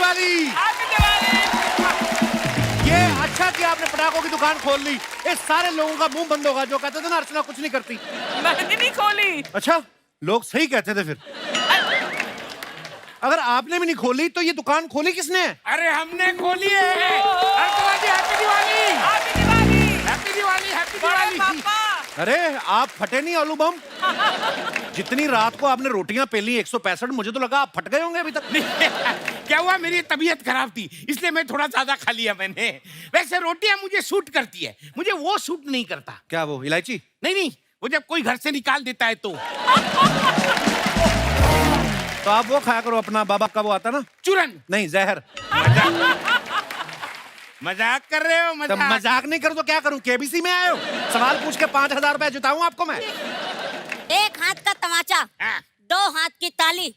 दिवाली। ये अच्छा कि आपने पटाखों की दुकान खोल ली, इस सारे लोगों का मुंह बंद होगा जो कहते थे ना अर्चना कुछ नहीं करती। मैंने नहीं खोली। अच्छा, लोग सही कहते थे फिर। अगर आपने भी नहीं खोली तो ये दुकान खोली किसने? अरे हमने खोली है। Happy Diwali, happy Diwali, happy Diwali, happy Diwali. पापा। अरे आप फटे नहीं आलू बम। जितनी रात को आपने रोटियां पेली 165, मुझे तो लगा आप फट गए होंगे अभी तक। क्या हुआ, मेरी तबीयत खराब थी इसलिए मैं थोड़ा ज्यादा खा लिया मैंने। वैसे रोटियां मुझे सूट करती है, मुझे वो सूट नहीं करता। क्या वो इलायची? नहीं नहीं, वो जब कोई घर से निकाल देता है तो आप वो खाया करो अपना, बाबा का वो आता ना चूरन। नहीं जहर। मजाक कर रहे हो? तो मजाक नहीं करूं तो क्या करूं? केबीसी में आए हो, सवाल पूछ के 5000 रुपए जुटाऊं आपको मैं? एक हाथ का तमाचा, हाँ। 2 हाथ की ताली,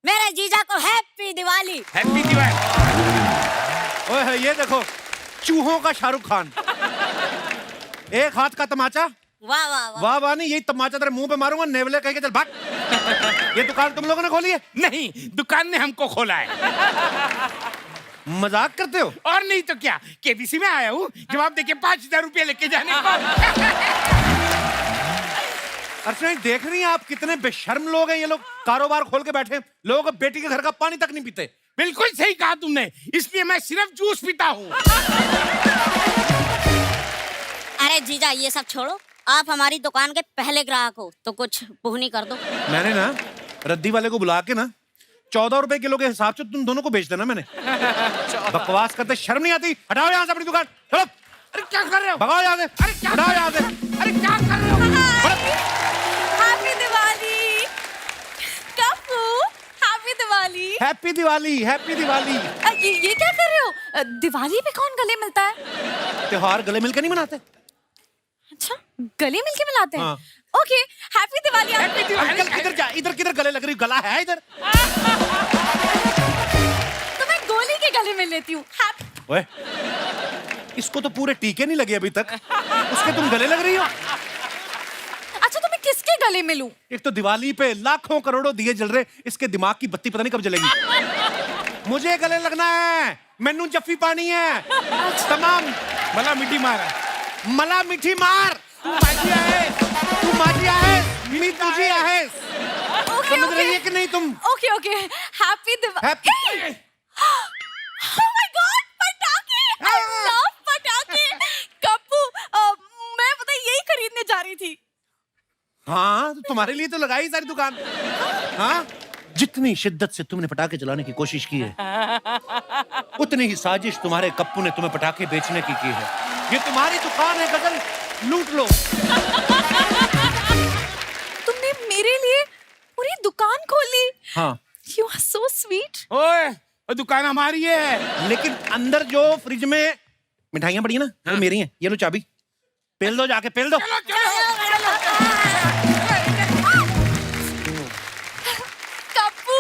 मेरे जीजा को हैप्पी दिवाली। हैप्पी दिवाली। ओए ये देखो, चूहों का शाहरुख खान। एक हाथ का तमाचा, वाह वाह वाह। वाह वाह नहीं, यही तमाचा तेरे मुंह पे मारूंगा, नेवले कह के चल भाग। ये दुकान तुम लोगों ने खोली है? नहीं, दुकान ने हमको खोला है। मजाक करते हो? और नहीं तो क्या, केबीसी में आया हूँ जवाब देके 5000 रुपए लेके जाने को। अर्चना देख रही हैं आप कितने बेशर्म लोग हैं ये लोग, कारोबार खोल के बैठे, लोगों को बेटी के घर का पानी तक नहीं पीते। बिल्कुल सही कहा तुमने, इसलिए मैं सिर्फ जूस पीता हूँ। अरे जीजा ये सब छोड़ो, आप हमारी दुकान के पहले ग्राहक हो तो कुछ पुहनी कर दो। मैंने ना रद्दी वाले को बुला के ना 14 रुपए किलो के हिसाब से तुम दोनों को बेच देना मैंने। बकवास करते शर्म नहीं आती? हटाओ यहाँ से अपनी दुकान, चलो। अरे क्या कर रहे हो? भगाओ यहाँ से, अरे क्या हटाओ यहाँ से। अरे क्या कर रहे हो? Happy Diwali Kappu, happy Diwali. Happy Diwali, happy Diwali. ये क्या कर रहे हो? दिवाली पे कौन गले मिलता है? त्योहार गले मिलकर नहीं मनाते? अच्छा, गले मिलके मिलाते हैं। हाँ। Okay, happy Diwali. Happy Diwali. Uncle किधर जा, इधर किधर गले लग रही, गला है इधर? तो मैं गोली के गले मिल लेती हूँ। ओए, इसको तो पूरे टीके नहीं लगे अभी तक, उसके तुम गले लग रही हो। अच्छा, तो मैं किसके गले मिलूं? एक तो दिवाली पे लाखों करोड़ों दिए जल रहे, इसके दिमाग की बत्ती पता नहीं कब जलेगी। मुझे गले लगना है, मैनू जफ्फी पानी है। तमाम भला मिट्टी मारा, मला मिठी मार। तू माजिया है, तू माजिया है, मी तुझी है। ओके समझ रही है कि नहीं तुम? Okay okay, happy Diwali. Happy. Oh my God, पटाखे! I love पटाखे। कप्पू, मैं पता है यही खरीदने जा रही थी। हाँ, तो तुम्हारे लिए तो लगाई सारी दुकान। हाँ, जितनी शिद्दत से तुमने पटाखे चलाने की कोशिश की है, उतनी ही साजिश तुम्हारे कप्पू ने तुम्हें पटाखे बेचने की है। ये तुम्हारी दुकान है गजल, लूट लो। तुमने मेरे लिए पूरी दुकान खोली। हाँ। You are so sweet. ओए, वो दुकान हमारी है। लेकिन अंदर जो फ्रिज में मिठाइयां पड़ी है ना, वो मेरी हैं। ये लो चाबी, पेल दो जाके, पेल दो। कप्पू,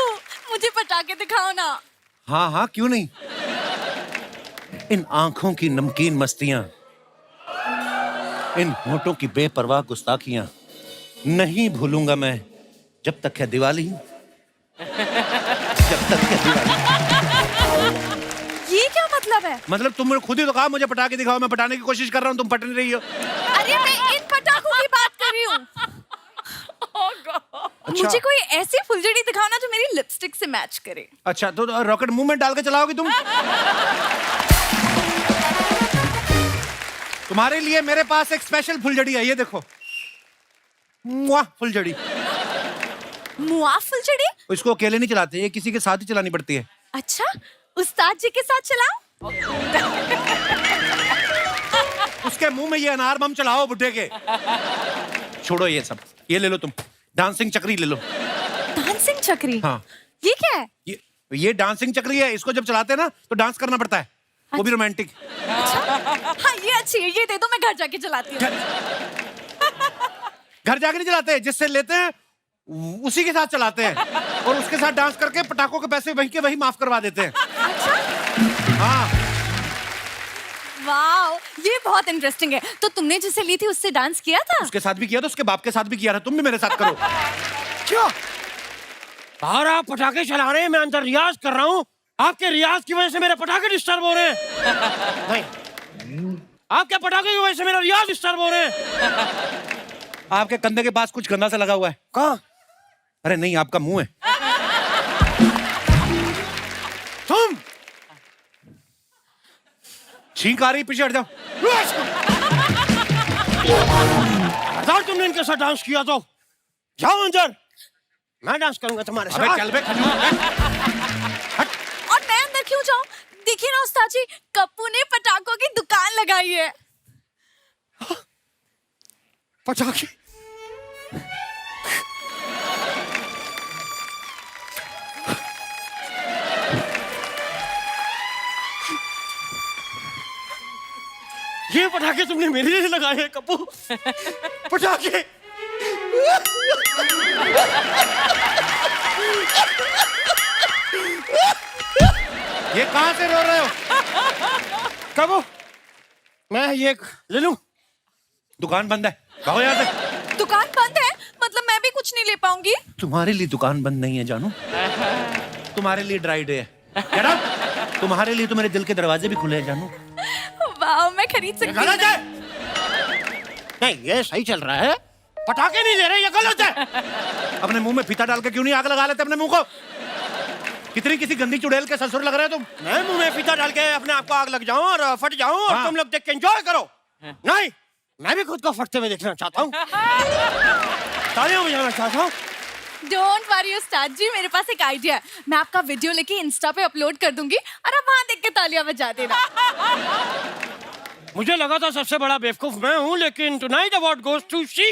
मुझे पटाखे दिखाओ ना। हाँ हाँ, क्यों नहीं। इन आंखों की नमकीन मस्तियां, इन होठों की बेपरवाह गुस्ताखियां नहीं भूलूंगा मैं जब तक है दिवाली, जब तक है दिवाली। ये क्या मतलब है? मतलब तुमने खुद ही तो कहा मुझे पटाखे दिखाओ, मैं पटाने की कोशिश कर रहा हूँ, तुम पट नहीं रही हो। अरे मैं इन पटाखों की बात कर रही हूँ। अच्छा। मुझे कोई ऐसी फुलझड़ी दिखाओ ना जो मेरी लिपस्टिक से मैच करे। अच्छा, तो रॉकेट मुंह में डाल के चलाओगी तुम? तुम्हारे लिए मेरे पास एक स्पेशल फुलझड़ी है, ये देखो। मुआ फुलझड़ी। मुआ फुलझड़ी? इसको अकेले नहीं चलाते, ये किसी के साथ ही चलानी पड़ती है। अच्छा, उस्ताद जी के साथ चलाओ। उसके मुंह में ये अनार बम चलाओ बुड्ढे के। छोड़ो ये सब, ये ले लो तुम, डांसिंग चक्री ले लो। डांसिंग चक्री? हाँ। ये क्या है? ये डांसिंग चक्री है, इसको जब चलाते हैं ना तो डांस करना पड़ता है, वो भी रोमांटिक। हाँ ये अच्छी है, ये दे दो, मैं घर जाके चलाती हूँ। घर जाके नहीं चलाते, जिससे लेते हैं उसी के साथ चलाते हैं, और उसके साथ डांस करके पटाखों के पैसे वही के वही माफ करवा देते हैं। हाँ। वाओ, ये बहुत इंटरेस्टिंग है। तो तुमने जिसे ली थी उससे डांस किया था? उसके साथ भी किया था, उसके बाप के साथ भी किया था, तुम भी मेरे साथ करो। क्या बाहर आप पटाखे चला रहे हैं, मैं अंदर रियाज कर रहा हूँ, आपके रियाज की वजह से मेरे पटाखे डिस्टर्ब हो रहे हैं। नहीं, आपके पटाखे की वजह से मेरा रियाज डिस्टर्ब हो रहे हैं। आपके कंधे के पास कुछ गंदा सा लगा हुआ है। कहाँ? अरे नहीं, आपका मुंह है। तुम छींक आ रही, पीछे हट जाओ। हजार तुमने इनके साथ डांस किया तो जाओ अंदर, मैं डांस करूंगा तुम्हारे अबे साथ। चल बे खजूर। और मैं अंदर क्यों जाऊं? देखिए ना उस्ताद जी, कप्पू ने पटाखों की दुकान लगाई है। पटाखे? ये पटाखे तुमने मेरे लिए लगाए हैं कप्पू? पटाखे? ये कहां से रो रहे हो? कप्पू, मैं ये ले लूं? दुकान बंद है, भागो यहाँ से। दुकान बंद है मतलब मैं भी कुछ नहीं ले पाऊंगी? तुम्हारे लिए दुकान बंद नहीं है जानू, तुम्हारे लिए ड्राई डे है। Get out! तुम्हारे लिए तो मेरे दिल के दरवाजे भी खुले हैं जानू। वाह, मैं खरीद सकती हूँ। गलत है। नहीं, ये सही चल रहा है। पटाखे नहीं ले रहे, ये गलत है। अपने मुंह में फीता डाल के क्यों नहीं आग लगा लेते अपने मुंह को? कितनी किसी गंदी चुड़ैल के ससुर लग रहे हो तुम। मैं मुंह में फीता डाल के अपने आप को आग लग जाऊं और फट जाऊं और हाँ। तुम लोग देख के एंजॉय करो। नहीं, मैं भी खुद को फटते हुए देखना चाहता हूँ। तालियां बजाना चाहता हूँ। डोंट वरी उस्ताद जी, मेरे पास एक आइडिया है। मैं आपका वीडियो लेके इंस्टा पे अपलोड कर दूंगी और आप वहां देख के तालियां बजा देना। मुझे लगा था सबसे बड़ा बेवकूफ मैं हूँ, लेकिन tonight award goes to she.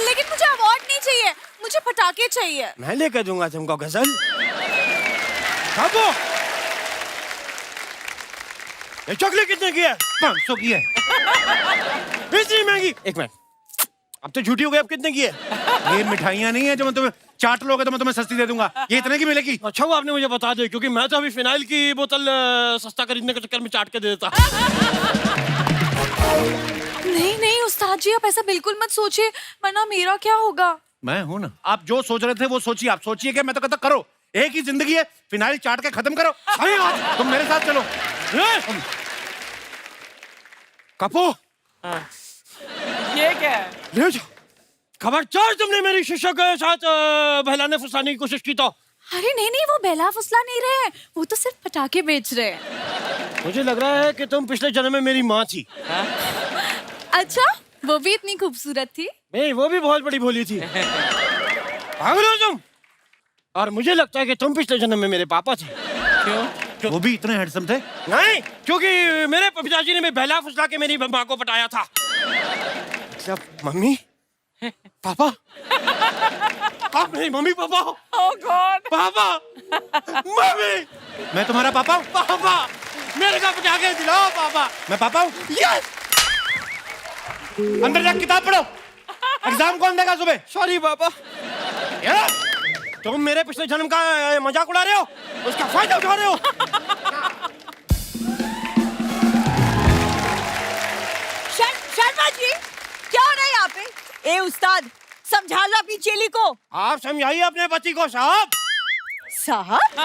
लेकिन मुझे अवार्ड नहीं चाहिए, मुझे पटाखे चाहिए। मैं लेकर दूंगा तुमको गजल। बाबू, ये चॉकलेट कितने की है? 500 की है। इतनी महंगी? एक मिनट, अब तो झूठी हो गई। अब कितने की है? ये मिठाइयाँ नहीं है जो मैं तुम्हें चाट लोगे तो मैं तुम्हें सस्ती दे दूंगा। ये इतने की मिलेगी। अच्छा, वो आपने मुझे बता दिया, क्योंकि मैं तो अभी फिनाइल की बोतल सस्ता खरीदने के चक्कर में चाट के दे देता। नहीं नहीं उस्ताद जी, आप ऐसा बिल्कुल मत सोचिए, वरना मेरा क्या होगा? मैं हूं ना। आप जो सोच रहे थे वो सोचिए। आप सोचिए कि मैं तो कहता करो, एक ही जिंदगी है, फिनाइल चाट के खत्म करो। सही बात। तुम मेरे साथ चलो। कपू, ये क्या है? ले जाओ। खबरदार तुमने मेरी शिष्य के साथ बहलाने फुसलाने की कोशिश की तो। अरे नहीं नहीं, वो बेला फुसला नहीं रहे हैं, वो तो सिर्फ पटाखे बेच रहे हैं। मुझे लग रहा है कि तुम पिछले जन्म में मेरी माँ थी। अच्छा, वो भी इतनी खूबसूरत थी? नहीं, वो भी बहुत बड़ी भोली थी। पागल हो तुम? और मुझे लगता है कि तुम पिछले जन्म में मेरे पापा थे। क्यों? वो भी इतने हैंडसम थे? नहीं, क्योंकि मेरे पिताजी ने मैं बहला फुसला के मेरी माँ को पटाया था। मतलब मम्मी पापा? आप मेरी मम्मी पापा हो? Oh God! पापा, मम्मी, मैं तुम्हारा पापा हूँ? पापा, मेरे को पटाखे दिलाओ पापा। मैं पापा हूँ? यस। अंदर जाके किताब पढ़ो। एग्जाम कौन देगा सुबह? सॉरी पापा। यार, तुम मेरे पिछले जन्म का मजाक उड़ा रहे हो, उसका फायदा उठा रहे हो। शर्मा जी, क्या हो रहा है यहाँ पे? ए उस्ताद, समझा लो अपनी चेली को। आप समझाइए अपने पति को। साहब, साहब?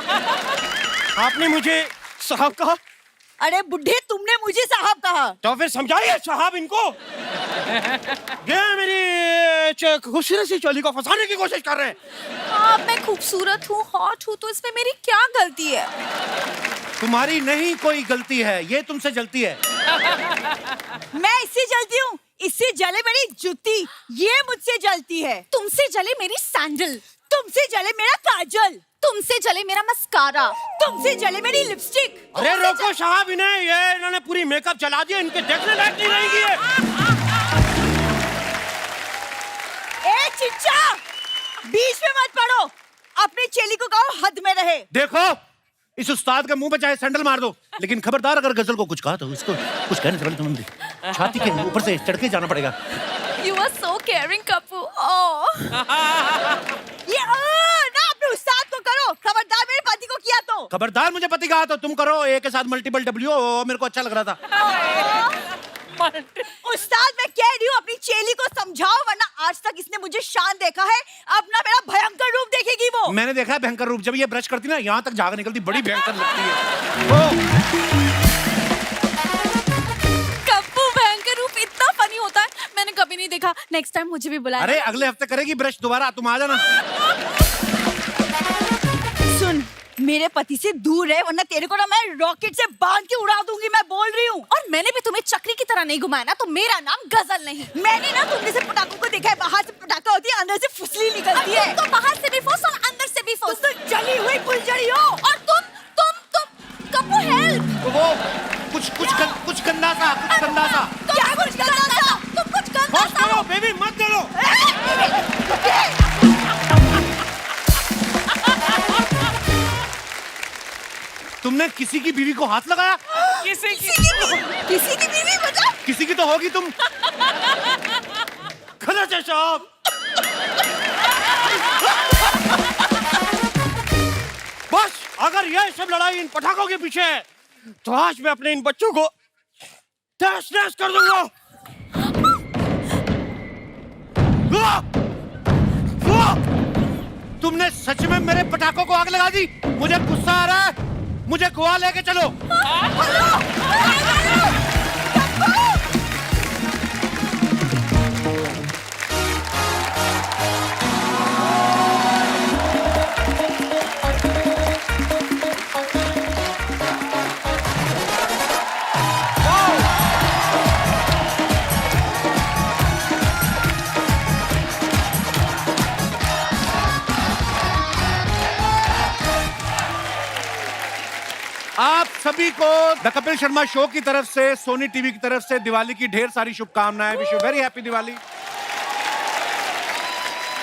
आपने मुझे साहब कहा अरे बुढ़े, तुमने मुझे साहब कहा। तो फिर समझाइए साहब इनको। ये मेरी खूबसूरत सी चोली को फंसाने की कोशिश कर रहे हैं। आप, मैं खूबसूरत हूँ, हॉट हूँ, तो इसमें मेरी क्या गलती है? तुम्हारी नहीं कोई गलती है, ये तुमसे जलती है। मैं इससे जलती हूँ, इससे जले मेरी जूती, ये मुझसे जलती है। तुमसे जले मेरी सैंडल, तुमसे जले मेरा काजल, तुमसे जले मेरा मस्कारा, तुमसे जले मेरी लिपस्टिक। अरे रोको साहब इन्हें, ये इन्होंने पूरी मेकअप जला दिया, इनके देखने लायक नहीं रहेगी ये। ए चिच्चा, बीच में मत पड़ो, अपनी चेली को कहो हद में रहे। देखो, इस उस्ताद के मुंह पे चाहे सैंडल मार दो, लेकिन खबरदार अगर गजल को कुछ कहा तो इसको कुछ कहने से पहले तुम्हें छाती के ऊपर से चढ़ के जाना पड़ेगा। You are so caring, Kappu. ओह, ये ना अपने उस्ताद को करो, खबरदार मेरे पति को किया तो। खबरदार मुझे पति कहा तो तुम करो। ए के साथ मल्टीपल डब्ल्यू, मेरे को अच्छा लग रहा था। उस्ताद मैं कह रही हूँ अपनी चेली को समझाओ, वरना आज तक इसने मुझे शान देखा है, अब ना मेरा भयंकर रूप देखेगी वो। मैंने देखा है भयंकर रूप, जब ये ब्रश करती ना यहाँ तक झाग निकलती, बड़ी भयंकर लगती है। कप्पू भयंकर रूप इतना फनी होता है, मैंने कभी नहीं देखा। नेक्स्ट टाइम मुझे भी बुलाया। अरे अगले हफ्ते करेगी ब्रश दोबारा, तुम आ जाना। सुन, मेरे पति से दूर रहे, वरना तेरे को ना मैं रॉकेट से बांध के उड़ा दूंगी, मैं बोल रही हूँ। और मैंने भी तुम्हें चक्री की तरह नहीं घुमाया ना, तो मेरा नाम गजल नहीं। मैंने ना तुम जैसे पटाखों को देखा है, बाहर से पटाखा होती है, अंदर से फुसली निकलती है। तो बाहर से भी फुस और अंदर से भी तुम फुस। तो जली हुई फुलझड़ी हो। और तुम कप्पू हेल्प। वो कुछ गंदा सा, कुछ गंदा सा। क्या कुछ गंदा सा? तुम कुछ गंदा बस करो बेबी, मत करो। तुमने किसी की बीवी को हाथ लगाया? किसी की किसी की बीवी मतलब? किसी की तो होगी तुम। गलत है साहब। बस अगर यह सब लड़ाई इन पटाखों के पीछे है, तो आज मैं अपने इन बच्चों को तहस नहस कर दूंगा। तुमने सच में मेरे पटाखों को आग लगा दी? मुझे गुस्सा आ रहा है, मुझे गोवा लेके चलो। आप सभी को द कपिल शर्मा शो की तरफ से, सोनी टीवी की तरफ से दिवाली की ढेर सारी शुभकामनाएं। Wish you very happy Diwali.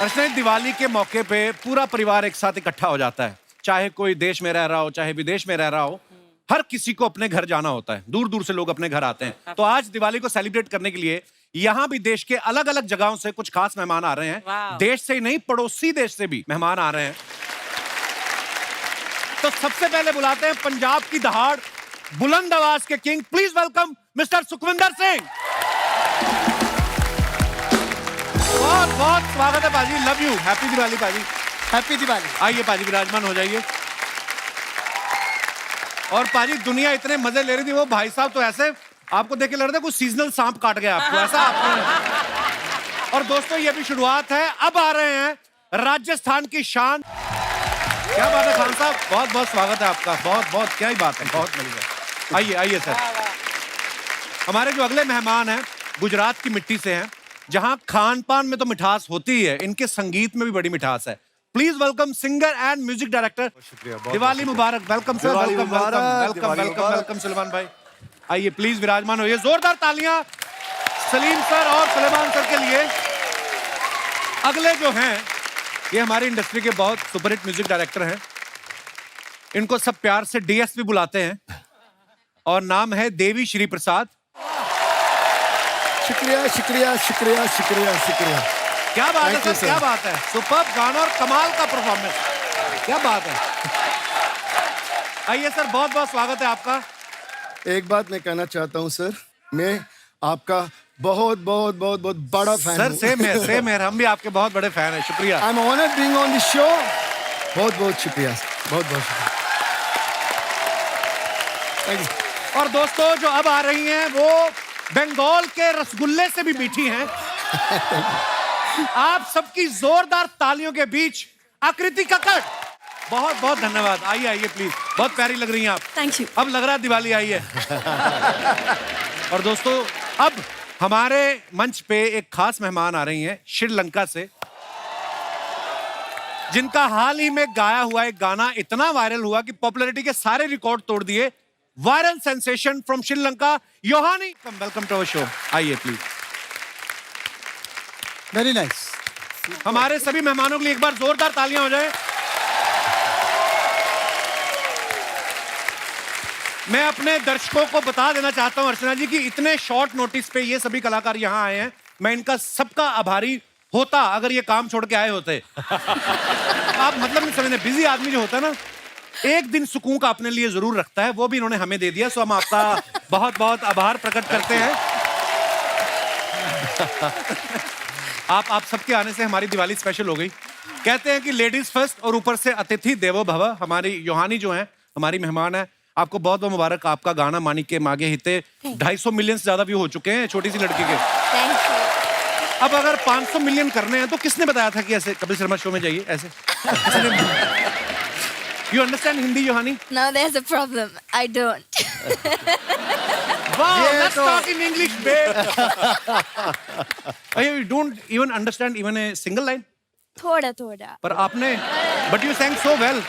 Archana, Diwali के मौके पे पूरा परिवार एक साथ इकट्ठा हो जाता है, चाहे कोई देश में रह रहा हो, चाहे विदेश में रह रहा हो, हर किसी को अपने घर जाना होता है। दूर दूर से लोग अपने घर आते हैं। तो आज दिवाली को सेलिब्रेट करने के लिए यहाँ भी देश के अलग अलग जगहों से कुछ खास मेहमान आ रहे हैं। देश से ही नहीं, पड़ोसी देश से भी मेहमान आ रहे हैं। तो सबसे पहले बुलाते हैं पंजाब की दहाड़, बुलंद आवाज के king. Please welcome mister Sukhwinder Singh. बहुत बहुत स्वागत है पाजी, लव यू। हैप्पी दिवाली पाजी। हैप्पी दिवाली। आइए पाजी, विराजमान हो जाइए। और पाजी, दुनिया इतने मजे ले रही थी, वो भाई साहब तो ऐसे आपको देख के लग रहा था कुछ सीजनल सांप काट गया आपको, ऐसा आपको। और दोस्तों, ये भी शुरुआत है। अब आ रहे हैं राजस्थान की शान। क्या बात है खान साहब, बहुत बहुत स्वागत है आपका। बहुत बहुत, क्या ही बात है, बहुत मिल। आइए आइए सर। हमारे जो अगले मेहमान हैं गुजरात की मिट्टी से हैं, जहां खान पान में तो मिठास होती है, इनके संगीत में भी बड़ी मिठास है। Please welcome singer and music director. Diwali मुबारक। Welcome sir, welcome welcome welcome welcome welcome Suleman भाई। आइए प्लीज विराजमान होइए। जोरदार तालियां सलीम सर और सुलेमान सर के लिए। अगले जो हैं, ये हमारी इंडस्ट्री के बहुत सुपरहिट म्यूजिक डायरेक्टर हैं। इनको सब प्यार से डीएसपी बुलाते हैं और नाम है देवी श्री प्रसाद। शुक्रिया शुक्रिया शुक्रिया शुक्रिया शुक्रिया। क्या बात है Thank you, सर, क्या sir. बात है। सुपर्ब गाना और कमाल का परफॉर्मेंस, क्या बात है। आइए सर, बहुत बहुत स्वागत है आपका। एक बात मैं कहना चाहता हूँ सर, मैं आपका बहुत बहुत बहुत बहुत बड़ा फैन सर हूँ। सेम है, हम भी आपके बहुत बड़े फैन हैं। शुक्रिया। I am honoured being on this show. बहुत बहुत शुक्रिया, बहुत बहुत शुक्रिया। Thank you. और दोस्तों, जो अब आ रही हैं वो बंगाल के रसगुल्ले से भी मीठी हैं। आप सबकी जोरदार तालियों के बीच आकृति कक्कड़। बहुत बहुत धन्यवाद। आइए आइए प्लीज, बहुत प्यारी लग रही हैं आप। Thank you. अब लग रहा है दिवाली आई है। और दोस्तों, अब हमारे मंच पे एक खास मेहमान आ रही हैं श्रीलंका से, जिनका हाल ही में गाया हुआ एक गाना इतना वायरल हुआ कि पॉपुलैरिटी के सारे रिकॉर्ड तोड़ दिए। Viral sensation from Sri Lanka, Yohani. Welcome to our show. आइए प्लीज। Very nice. हमारे सभी मेहमानों के लिए एक बार जोरदार तालियां हो जाए। मैं अपने दर्शकों को बता देना चाहता हूं अर्चना जी कि इतने शॉर्ट नोटिस पे ये सभी कलाकार यहां आए हैं। मैं इनका सबका आभारी होता अगर ये काम छोड़ के आए होते। आप मतलब नहीं समझते, बिजी आदमी जो होता है ना, एक दिन सुकून का अपने लिए जरूर रखता है, वो भी इन्होंने हमें दे दिया। सो हम आपका बहुत बहुत आभार प्रकट करते हैं। आप सबके आने से हमारी दिवाली स्पेशल हो गई। कहते हैं कि लेडीज फर्स्ट और ऊपर से अतिथि देवो भव। हमारी योहानी जो है हमारी मेहमान है, आपको बहुत बहुत मुबारक। आपका गाना मानी के मागे हिते 250 मिलियन से ज्यादा व्यू हो चुके हैं छोटी सी लड़की के। Thank you. अब अगर 500 मिलियन करने हैं तो किसने बताया था कि ऐसे कपिल शर्मा शो में जाइए ऐसे? You understand Hindi Yohani? Now there's a problem. I don't. Wow, let's talk in English, babe. You don't even understand even a single line? थोड़ा. पर आपने, but you sang so well.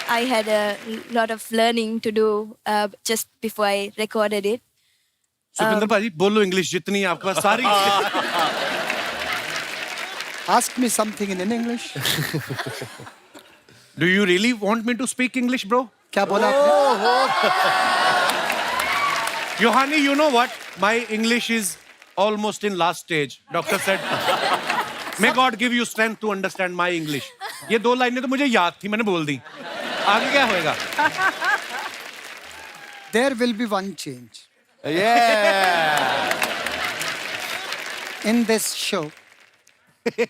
I had a lot of learning to do just before I recorded it. Sukhvinder भाजी बोलो English जितनी आपके पास सारी। Ask me something in English. Do you really want me to speak English, bro? क्या बोला आपने? Yohani, you know what? My English is almost in last stage. Doctor said, may God give you strength to understand my English. ये 2 लाइनें तो मुझे याद थी, मैंने बोल दी। आगे क्या होएगा? There will be one change Yeah. in this show.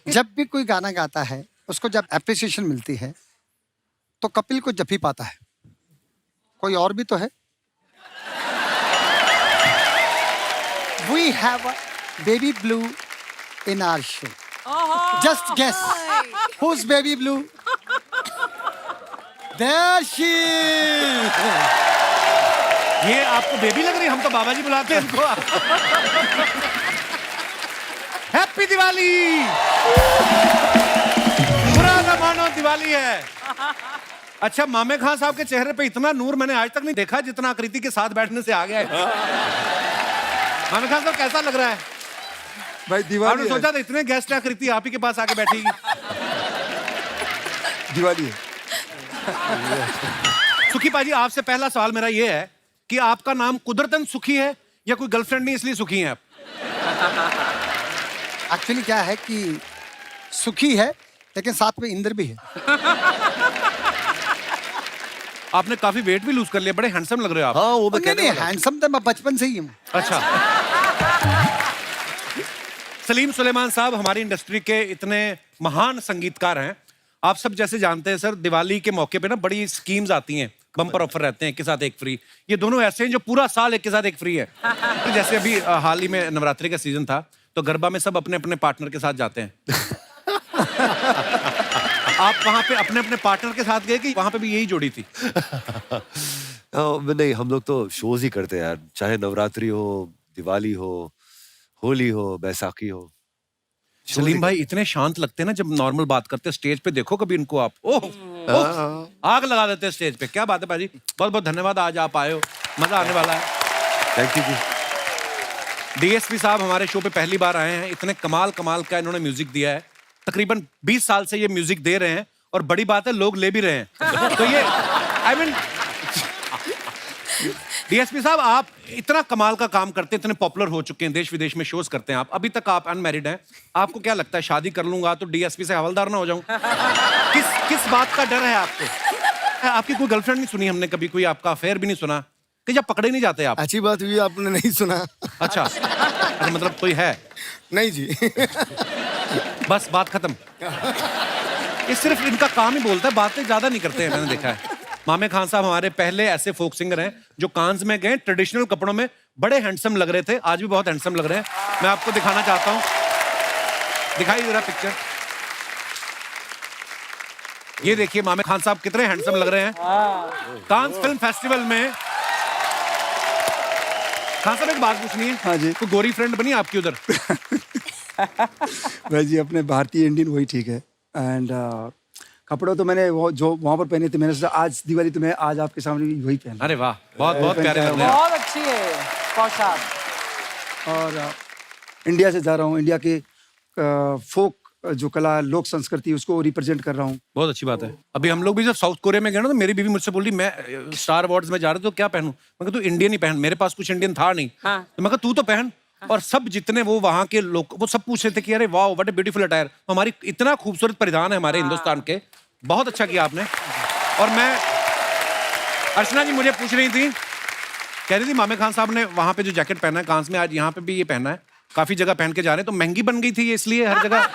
जब भी कोई गाना गाता है, उसको जब एप्रिसिएशन मिलती है, तो कपिल को जब ही पाता है। कोई और भी तो है। We have a baby blue in our show. Just guess who's baby blue? There she is. ये आपको बेबी लग रही है? हम तो बाबा जी बुलाते हैं इनको। हैप्पी दिवाली। बुरा ना मानो दिवाली है। अच्छा, मामे खान साहब के चेहरे पे इतना नूर मैंने आज तक नहीं देखा जितना आकृति के साथ बैठने से आ गया है। मामे खान साहब कैसा लग रहा है? भाई दिवाली आपने सोचा था इतने गेस्ट आकृति आप ही के पास आके बैठेगी? दिवाली है। सुखी पाजी, आपसे पहला सवाल मेरा ये है कि आपका नाम कुदरतन सुखी है या कोई गर्लफ्रेंड नहीं इसलिए सुखी हैं आप? एक्चुअली क्या है कि सुखी है, लेकिन साथ में इंद्र भी है। आपने काफी वेट भी लूज कर लिया, बड़े हैंडसम लग रहे हो आप। हाँ वो मैं नहीं कहने वाला हैंडसम तो मैं बचपन से ही हूँ। अच्छा। सलीम सुलेमान साहब हमारी इंडस्ट्री के इतने महान संगीतकार हैं। आप सब जैसे जानते हैं सर, दिवाली के मौके पे ना बड़ी स्कीम्स आती हैं, बम्पर ऑफर रहते हैं, एक के साथ एक फ्री। ये दोनों ऐसे हैं जो पूरा साल एक के साथ एक फ्री है। तो जैसे अभी हाल ही में नवरात्रि का सीजन था, तो गरबा में सब अपने अपने पार्टनर के साथ जाते हैं। आप वहां पे अपने अपने पार्टनर के साथ गए कि वहां पे भी यही जोड़ी थी? नहीं, हम लोग तो शोज ही करते हैं यार, चाहे नवरात्रि हो, दिवाली हो, होली हो, बैसाखी हो। सलीम भाई इतने शांत लगते हैं ना जब नॉर्मल बात करते हैं। स्टेज पे देखो कभी इनको आप, ओह आग लगा देते हैं स्टेज पे। क्या बात है भाजी, बहुत बहुत धन्यवाद, आज आप आए हो, मजा आने वाला है। Thank you ji. डीएसपी साहब हमारे शो पे पहली बार आए हैं। इतने कमाल का इन्होंने म्यूजिक दिया है। तकरीबन 20 साल से ये म्यूजिक दे रहे हैं और बड़ी बात है लोग ले भी रहे हैं। तो ये आई मीन डीएसपी साहब, आप इतना कमाल का काम करते हैं, इतने पॉपुलर हो चुके हैं, देश विदेश में शोज करते हैं आप, अभी तक आप अनमैरिड हैं। आपको क्या लगता है शादी कर लूंगा तो डीएसपी से हवलदार ना हो जाऊं? किस बात का डर है आपको? आपकी कोई गर्लफ्रेंड नहीं सुनी हमने कभी, कोई आपका अफेयर भी नहीं सुना कि जब पकड़े नहीं जाते आप? अच्छी बात हुई आपने नहीं सुना। अच्छा, मतलब कोई है? नहीं जी। बस बात खत्म। ये सिर्फ इनका काम ही बोलता है, बातें ज्यादा नहीं करते हैं, मैंने देखा है। मामे खान साहब हमारे पहले ऐसे फोक सिंगर हैं जो कांस में गए, ट्रेडिशनल कपड़ों में बड़े हैंडसम लग रहे थे, आज भी बहुत हैंडसम लग रहे हैं। मैं आपको दिखाना चाहता हूं, दिखाइए जरा पिक्चर। ये देखिए मामे खान साहब कितने हैंडसम लग रहे हैं कांस फिल्म फेस्टिवल में। खान साहब एक बात पूछनी है। हाँ जी। तो गोरी फ्रेंड बनी आपकी उधर? भाई जी अपने भारतीय इंडियन वही ठीक है। एंड कपड़े तो मैंने वो जो वहाँ पर पहने थे, मैंने सोचा आज दिवाली तो मैं आज आपके सामने भी वही पहना। अरे वाह, बहुत बहुत प्यारे लग रहे हैं। बहुत अच्छी है पोशाक। और इंडिया से जा रहा हूँ, इंडिया के फोक जो कला लोक संस्कृति उसको रिप्रेजेंट कर रहा हूँ। बहुत अच्छी बात है। अभी हम लोग भी जब साउथ कोरिया में गए ना, तो मेरी बीवी मुझसे बोली मैं स्टार अवार्ड्स में जा रहा था तो क्या पहनूं? मैं कहा तू इंडियन ही पहन, मेरे पास कुछ इंडियन था नहीं। तो मैं कहा तू तो पहन। और सब जितने वो वहां के लोग वो सब पूछ रहे थे कि अरे वाह व्हाट ए ब्यूटीफुल अटायर। हमारी इतना खूबसूरत परिधान है हमारे हिंदुस्तान के। बहुत अच्छा किया आपने। और मैं अर्चना जी मुझे पूछ रही थी, कह रही थी मामे खान साहब ने वहां पे जो जैकेट पहना है कांस में, आज यहाँ पे भी ये पहना है, काफी जगह पहन के जा रहे हैं, तो महंगी बन गई थी ये इसलिए हर जगह?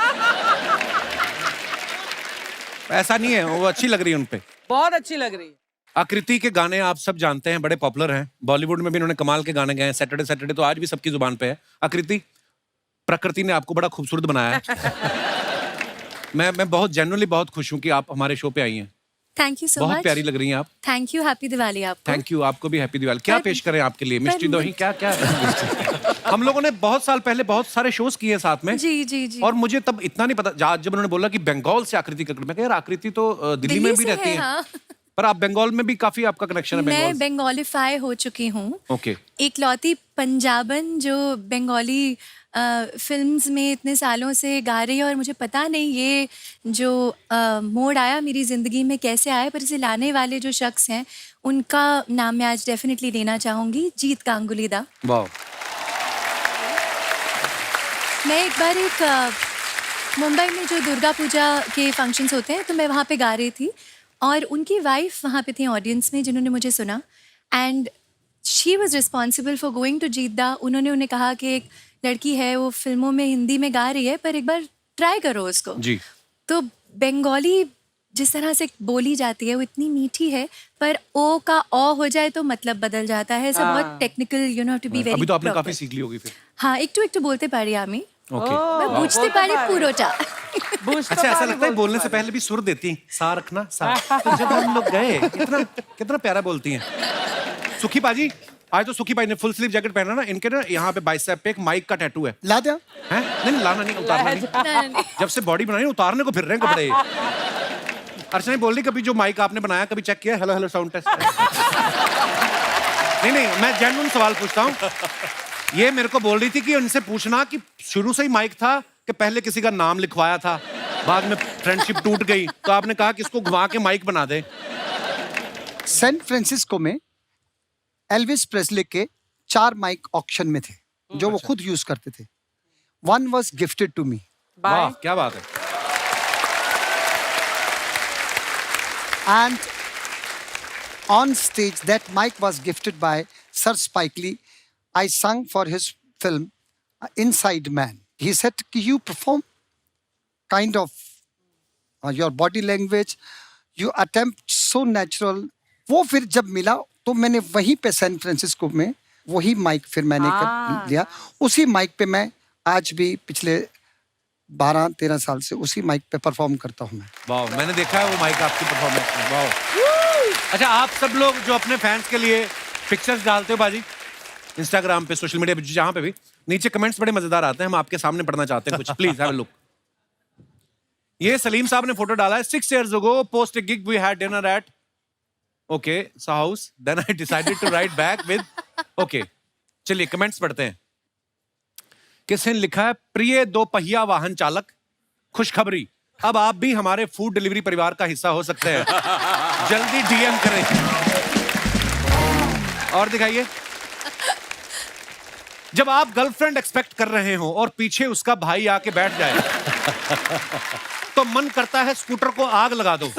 ऐसा नहीं है, वो अच्छी लग रही है उनपे। बहुत अच्छी लग रही है। आकृति के गाने आप सब जानते हैं, बड़े पॉपुलर हैं, बॉलीवुड में भी इन्होंने कमाल के गाने गाए हैं। सैटरडे सैटरडे तो आज भी सबकी जुबान पे है। आकृति, प्रकृति ने आपको बड़ा खूबसूरत बनाया है। मैं बहुत जेन्युइनली बहुत खुश हूँ कि आप हमारे शो पे आई हैं। थैंक यू सो बहुत मच। प्यारी लग रही हैं आप। थैंक यू, हैप्पी दिवाली आपको। थैंक यू, आपको भी हैप्पी दिवाली। क्या पेश करें आपके लिए? मिष्टी दोही? क्या क्या? हम लोगों ने बहुत साल पहले बहुत सारे शोज किए हैं साथ में। जी जी जी। और मुझे तब इतना नहीं पता, जब उन्होंने बोला कि बंगाल से आकृति कक्कड़, मैं कहा यार आकृति तो दिल्ली में भी से रहती है। हाँ। पर आप बंगाल में भी काफी आपका कनेक्शन है मैं बंगाल से। बंगालीफाई हो चुकी हूँ। ओके। इकलौती पंजाबन जो बंगाली फिल्म्स में इतने सालों से गा रही है, और मुझे पता नहीं ये जो मोड़ आया मेरी ज़िंदगी में कैसे आया, पर इसे लाने वाले जो शख्स हैं उनका नाम मैं आज डेफिनेटली लेना चाहूँगी, जीत गांगुली दा। वाह। मैं एक बार मुंबई में जो दुर्गा पूजा के फंक्शंस होते हैं तो मैं वहाँ पे गा रही थी, और उनकी वाइफ वहाँ पे थी ऑडियंस में जिन्होंने मुझे सुना, and she was responsible for going to जीत दा। उन्होंने उन्हें कहा कि एक लड़की है वो फिल्मों में हिंदी में गा रही है, पर एक बार ट्राई करो उसको। जी। तो बंगाली जिस तरह से बोली जाती है वो इतनी मीठी है, पर ओ का ओ हो जाए तो मतलब बदल जाता है। ऐसा बहुत technical, you know to be very. अभी तो आपने काफी सीख ली होगी फिर। हाँ, একটু বলতে পারি আমি। ओके। मैं বুঝতে পারি পুরোটা। अच्छा, ऐसा लगता है बोलने से पहले भी सुर देती हैं, सा रखना सा। तो जब हम लोग गए, कितना प्यारा बोलती हैं। सुखी पाजी, आज तो सुखी भाई ने फुल स्लीव जैकेट पहना ना, इनके ना यहाँ पे बाइसेप पे एक माइक का टैटू है। ला दिया? हैं? नहीं, लाना नहीं, उतारना नहीं। जब से बॉडी बनाई उतारने को फिर रहे हैं कपड़े। अर्चना बोल रही कभी जो माइक आपने बनाया कभी चेक किया? Hello hello sound test. नहीं, मैं जेन्युइन सवाल पूछता हूँ। ये मेरे को बोल रही थी कि उनसे पूछना कि शुरू से ही माइक था कि पहले किसी का नाम लिखवाया था, बाद में फ्रेंडशिप टूट गई, तो आपने कहा कि इसको घुमा के माइक बना दे। सैन फ्रांसिस्को में एल्विस प्रेस्ले के 4 माइक ऑक्शन में थे जो वो खुद यूज करते थे। One was gifted to me. वाह, क्या बात है। And on stage, that mic was gifted by Sir Spike Lee. I sung for his film Inside Man. He said, "You perform kind of your body language, you attempt so natural." वो फिर जब मिला तो मैंने वहीं पे San Francisco में वही माइक फिर मैंने लिया। उसी माइक पे मैं आज भी पिछले 12-13 साल से उसी माइक पे परफॉर्म करता हूँ मैं। वाह, मैंने देखा है वो माइक आपकी परफॉर्मेंस में। वाह। अच्छा, आप सब लोग जो अपने फैंस के लिए पिक्चर्स डालते हो बाजी इंस्टाग्राम पे, सोशल मीडिया पे, जहां पे भी, नीचे कमेंट्स बड़े मजेदार आते हैं, हम आपके सामने पढ़ना चाहते हैं कुछ। Please have a look. ये सलीम साहब ने फोटो डाला है। 6 years ago, post a gig we had dinner at house. Then I decided to write back with okay. चलिए कमेंट्स पढ़ते हैं। किसने लिखा है? प्रिय 2 पहिया वाहन चालक, खुशखबरी, अब आप भी हमारे फूड डिलीवरी परिवार का हिस्सा हो सकते हैं। जल्दी डीएम करें। और दिखाइए। जब आप गर्लफ्रेंड एक्सपेक्ट कर रहे हो और पीछे उसका भाई आके बैठ जाए तो मन करता है स्कूटर को आग लगा दो।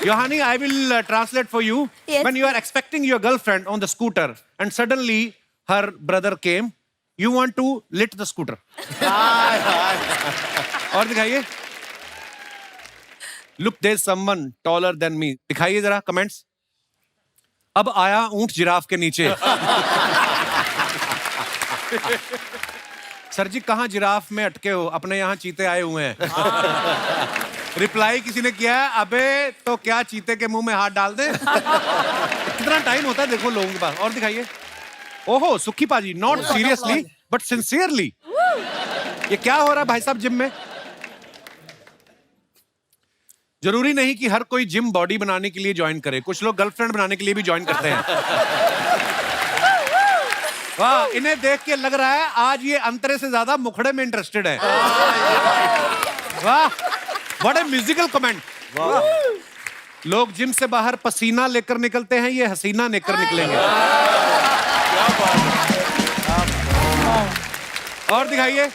Yohani, I will translate for you. Yes. When you are expecting your girlfriend on the scooter and suddenly her brother came, you want to lit the scooter. और दिखाइए। Look, there's someone taller than me. दिखाइए जरा comments. अब आया ऊंट giraffe के नीचे। Sir जी कहाँ जिराफ में अटके हो? अपने यहाँ चीते आए हुए हैं। रिप्लाई किसी ने किया है, अबे तो क्या चीते के मुंह में हाथ डाल दे। कितना टाइम होता है देखो लोगों के पास। और दिखाइए। ओहो, सुखी पाजी, नॉट सीरियसली बट सिंसियरली। ये क्या हो रहा है भाई साहब जिम में? जरूरी नहीं कि हर कोई जिम बॉडी बनाने के लिए ज्वाइन करे, कुछ लोग गर्लफ्रेंड बनाने के लिए भी ज्वाइन करते हैं। वाह, इन्हें देख के लग रहा है आज ये अंतरे से ज्यादा मुखड़े में इंटरेस्टेड है। वाह, व्हाट अ म्यूजिकल कमेंट। लोग जिम से बाहर पसीना लेकर निकलते हैं, ये हसीना लेकर निकलेंगे। और दिखाइए।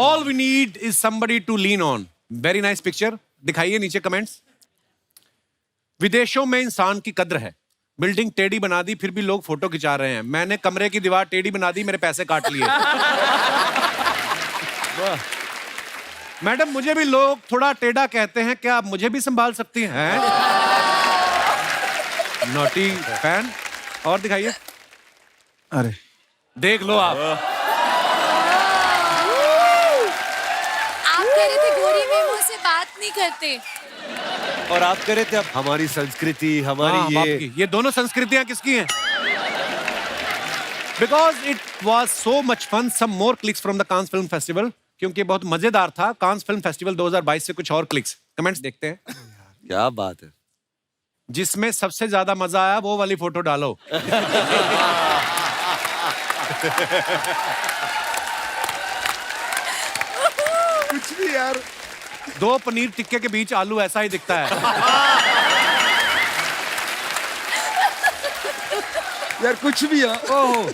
All we need is somebody to lean on. Very nice picture. दिखाइए नीचे कमेंट्स। विदेशों में इंसान की कद्र है, बिल्डिंग टेढ़ी बना दी फिर भी लोग फोटो खिंचा रहे हैं। मैंने कमरे की दीवार टेढ़ी बना दी, मेरे पैसे काट लिए। मैडम मुझे भी लोग थोड़ा टेढ़ा कहते हैं, क्या आप मुझे भी संभाल सकती हैं? Naughty fan. और दिखाइए। अरे देख लो आप। आप कह रहे थे गोरी में मुझसे बात नहीं करते। और आप कह रहे थे अब हमारी संस्कृति, हमारी हाँ, ये दोनों संस्कृतियां किसकी हैं? Because it was so much fun. Some more clicks from the Cannes Film Festival. क्योंकि बहुत मजेदार था। कांस फिल्म फेस्टिवल 2022 से कुछ और क्लिक्स, कमेंट्स देखते हैं। क्या बात है। जिसमें सबसे ज्यादा मजा आया वो वाली फोटो डालो। कुछ भी यार। 2 पनीर टिक्के के बीच आलू ऐसा ही दिखता है। यार कुछ भी यार। ओह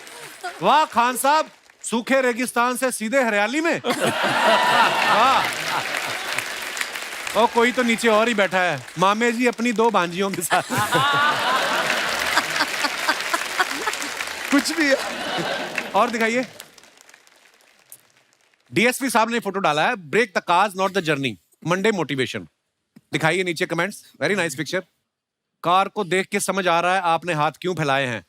वाह खान साहब, सूखे रेगिस्तान से सीधे हरियाली में। वाह। और कोई तो नीचे और ही बैठा है, मामे जी अपनी 2 भांजियों के साथ। कुछ भी यार। और दिखाइए। डीएसपी साहब ने फोटो डाला है, break the cars not the journey, Monday motivation. दिखाइए नीचे comments. Very nice picture. Car को देख के समझ आ रहा है आपने हाथ क्यों फैलाए हैं।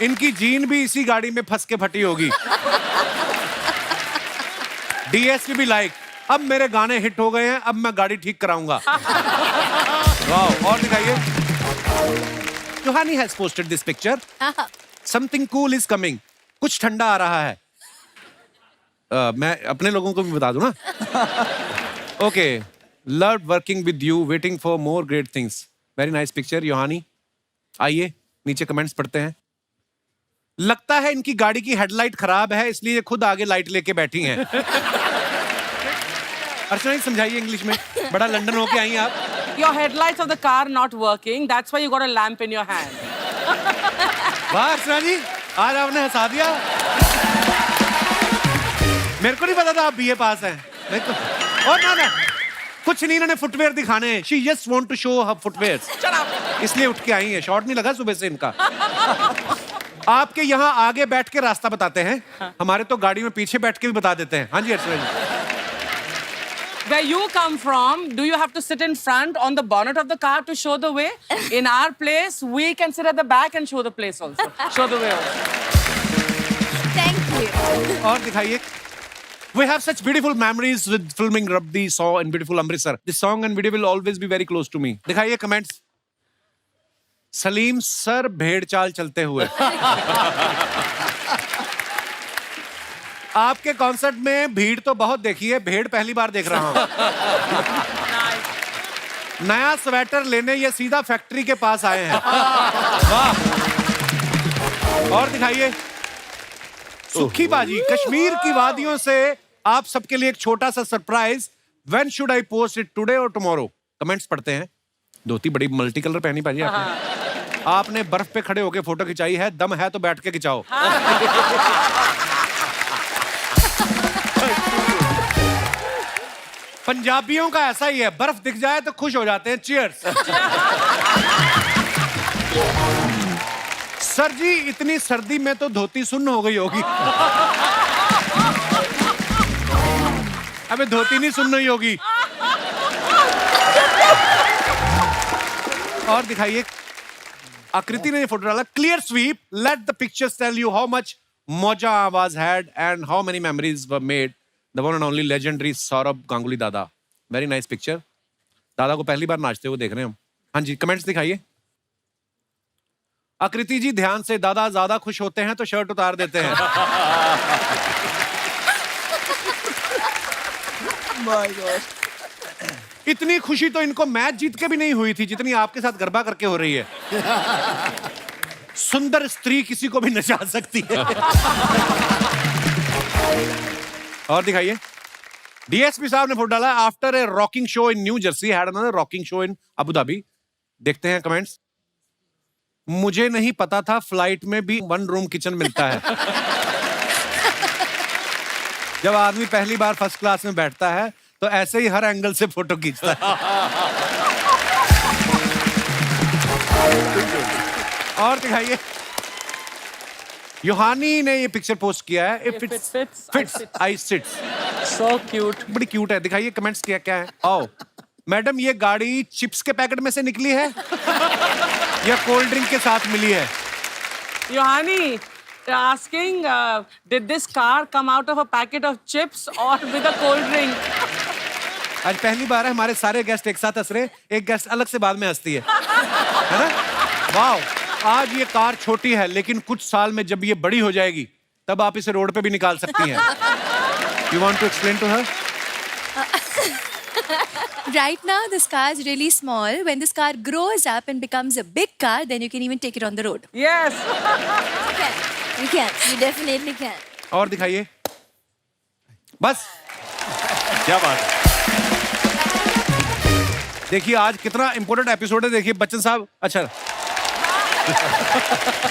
इनकी जीन भी इसी गाड़ी में फंस के फटी होगी। डीएसपी भी लाइक, अब मेरे गाने हिट हो गए हैं, अब मैं गाड़ी ठीक कराऊंगा। वाह। और दिखाइए। जोहानी has posted this picture. Something cool is coming. कुछ ठंडा आ रहा है। मैं अपने लोगों को भी बता दूं ना। Okay, loved working with you, waiting for more great things. Very nice picture Yohani. आइए नीचे कमेंट्स पढ़ते हैं। लगता है इनकी गाड़ी की हेडलाइट खराब है, इसलिए ये खुद आगे लाइट लेके बैठी हैं। अर्चना जी समझाइए इंग्लिश में, बड़ा लंदन होके आई हैं आप। Your headlights of the car not working. That's why you got a lamp in your hand. वाह अर्चना जी, आज आपने हंसा दिया। मेरे को नहीं पता था आप बीए पास हैं। मेरे को और ना कुछ नहीं, इन्होंने फुटवेयर दिखाने हैं। She just want to show her footwears. इसलिए उठ के आई है। शॉर्ट नहीं लगा सुबह से इनका। आपके यहाँ आगे बैठ के रास्ता बताते हैं, हमारे तो गाड़ी में पीछे बैठ के भी बता देते हैं। हाँ जी अर्चना जी। Where you come from, do you have to sit in front on the bonnet of the car to show the way? In our place, we can sit at the back and show the place also. Show the way also. Thank you. और दिखाइए। We have such beautiful memories with filming Rabdi Saw in beautiful Amritsar. This song and video will always be very close to me. दिखाइए comments. Salim sir भेड़ चाल चलते हुए। आपके concert में भीड़ तो बहुत देखी है, भेड़ पहली बार देख रहा हूं। नया स्वेटर लेने ये सीधा फैक्ट्री के पास आए हैं। वाह। और दिखाइए। सुखी बाजी, कश्मीर की वादियों से आप सबके लिए एक छोटा सा surprise. When should I post it, today और टुमारो? कमेंट्स पढ़ते हैं। धोती बड़ी मल्टी कलर पहनी पाजी आपने। आपने बर्फ पे खड़े होके फोटो खिंचाई है, दम है तो बैठ के खिंचाओ। पंजाबियों का ऐसा ही है, बर्फ दिख जाए तो खुश हो जाते हैं। चीयर्स। सर जी इतनी सर्दी में तो धोती सुन्न हो गई होगी। अबे धोती नहीं सुन्न ही होगी। और दिखाइए। आकृति ने फोटो डाला। Clear sweep, let the pictures tell you how much मौजा आवाज had and how many memories were made. The one and only legendary Sourav Ganguly Dada. Very nice picture. Dada को पहली बार नाचते हुए देख रहे हैं हम। हाँ जी कमेंट्स दिखाइए। आकृति जी ध्यान से, दादा ज्यादा खुश होते हैं तो शर्ट उतार देते हैं। My God. इतनी खुशी तो इनको मैच जीत के भी नहीं हुई थी जितनी आपके साथ गरबा करके हो रही है। सुंदर स्त्री किसी को भी नचा सकती है। और दिखाइए। डीएसपी साहब ने फोटो डाला। After a rocking show in new Jersey had another rocking show in Abu Dhabi. देखते हैं कमेंट्स। मुझे नहीं पता था फ्लाइट में भी 1 रूम किचन मिलता है। जब आदमी पहली बार फर्स्ट क्लास में बैठता है तो ऐसे ही हर एंगल से फोटो खींचता है। और दिखाइए। योहानी ने ये पिक्चर पोस्ट किया है। If it fits, fits I sits. So cute. बड़ी क्यूट है। दिखाइए कमेंट्स क्या क्या है। आओ मैडम, ये गाड़ी चिप्स के पैकेट में से निकली है या कोल्ड ड्रिंक के साथ मिली है? Yohani, they're asking, did this car come out of a packet of chips or with a cold drink? आज पहली बार है हमारे सारे गेस्ट एक साथ हंस रहे, एक गेस्ट अलग से बाद में हंसती है ना? वाह, आज ये कार छोटी है लेकिन कुछ साल में जब ये बड़ी हो जाएगी तब आप इसे रोड पे भी निकाल सकती हैं। You want to explain to her? Right now, this car is really small. When this car grows up and becomes a big car, then you can even take it on the road. Yes. You can. You definitely can. और दिखाइए। बस, क्या बात है। देखिए आज कितना important episode है। देखिए बच्चन साहब, अच्छा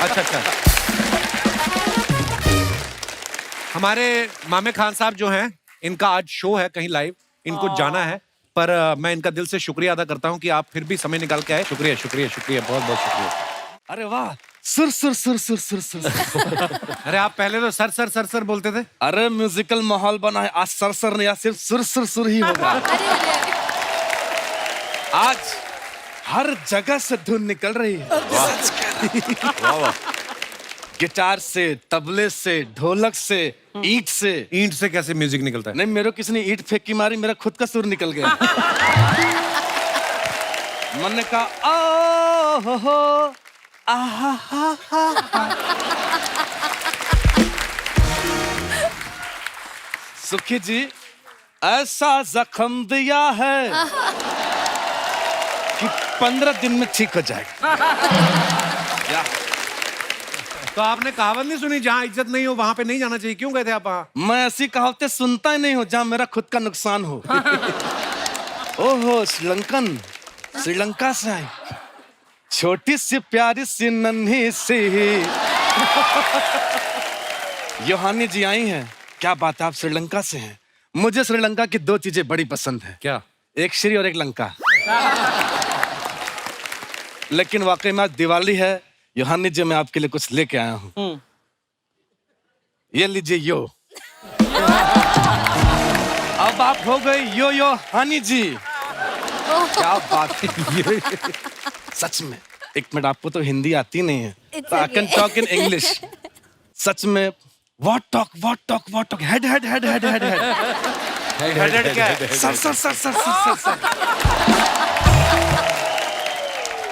अच्छा हमारे मामे खान साहब जो हैं, इनका आज शो है कहीं लाइव, इनको जाना है, पर मैं इनका दिल से शुक्रिया अदा करता हूं कि आप फिर भी समय निकाल के आए। शुक्रिया शुक्रिया शुक्रिया, बहुत बहुत शुक्रिया। अरे वाह, सुर सुर सुर सुर सुर सुर। अरे आप पहले तो सर सर सर सर बोलते थे। अरे म्यूजिकल माहौल बना है, आज सर सर नहीं, आज सिर्फ सुर सुर सुर ही होगा। आज हर जगह से धुन निकल रही है। गिटार से, तबले से, ढोलक से, ईंट से। ईंट से कैसे म्यूजिक निकलता है? नहीं, मेरे को किसी ने ईंट फेंक की मारी, मेरा खुद का सुर निकल गया। मैंने कहा ओ हो आहा हा हा। सुखी जी, ऐसा जख्म दिया है कि 15 दिन में ठीक हो जाएगा। या। तो आपने कहावत नहीं सुनी, जहाँ इज्जत नहीं हो वहां पे नहीं जाना चाहिए? क्यों गए थे आप वहाँ? मैं ऐसी कहावतें सुनता ही नहीं हूँ जहाँ मेरा खुद का नुकसान हो। ओहो, श्रीलंका से आई, छोटी सी प्यारी सी नन्ही सी योहानी जी आई हैं। क्या बात है, आप श्रीलंका से हैं? मुझे श्रीलंका की 2 चीजें बड़ी पसंद है। क्या? एक श्री और एक लंका। लेकिन वाकई में आज दिवाली है योहानी जी, मैं आपके लिए कुछ लेके आया हूँ। ये लीजिए यो। अब आप हो गए यो यो हानी जी। क्या बात है। सच में, एक मिनट, आपको तो हिंदी आती नहीं है, It's I can okay. Talk in English. सच में, व्हाट टॉक, हेड क्या है? सर।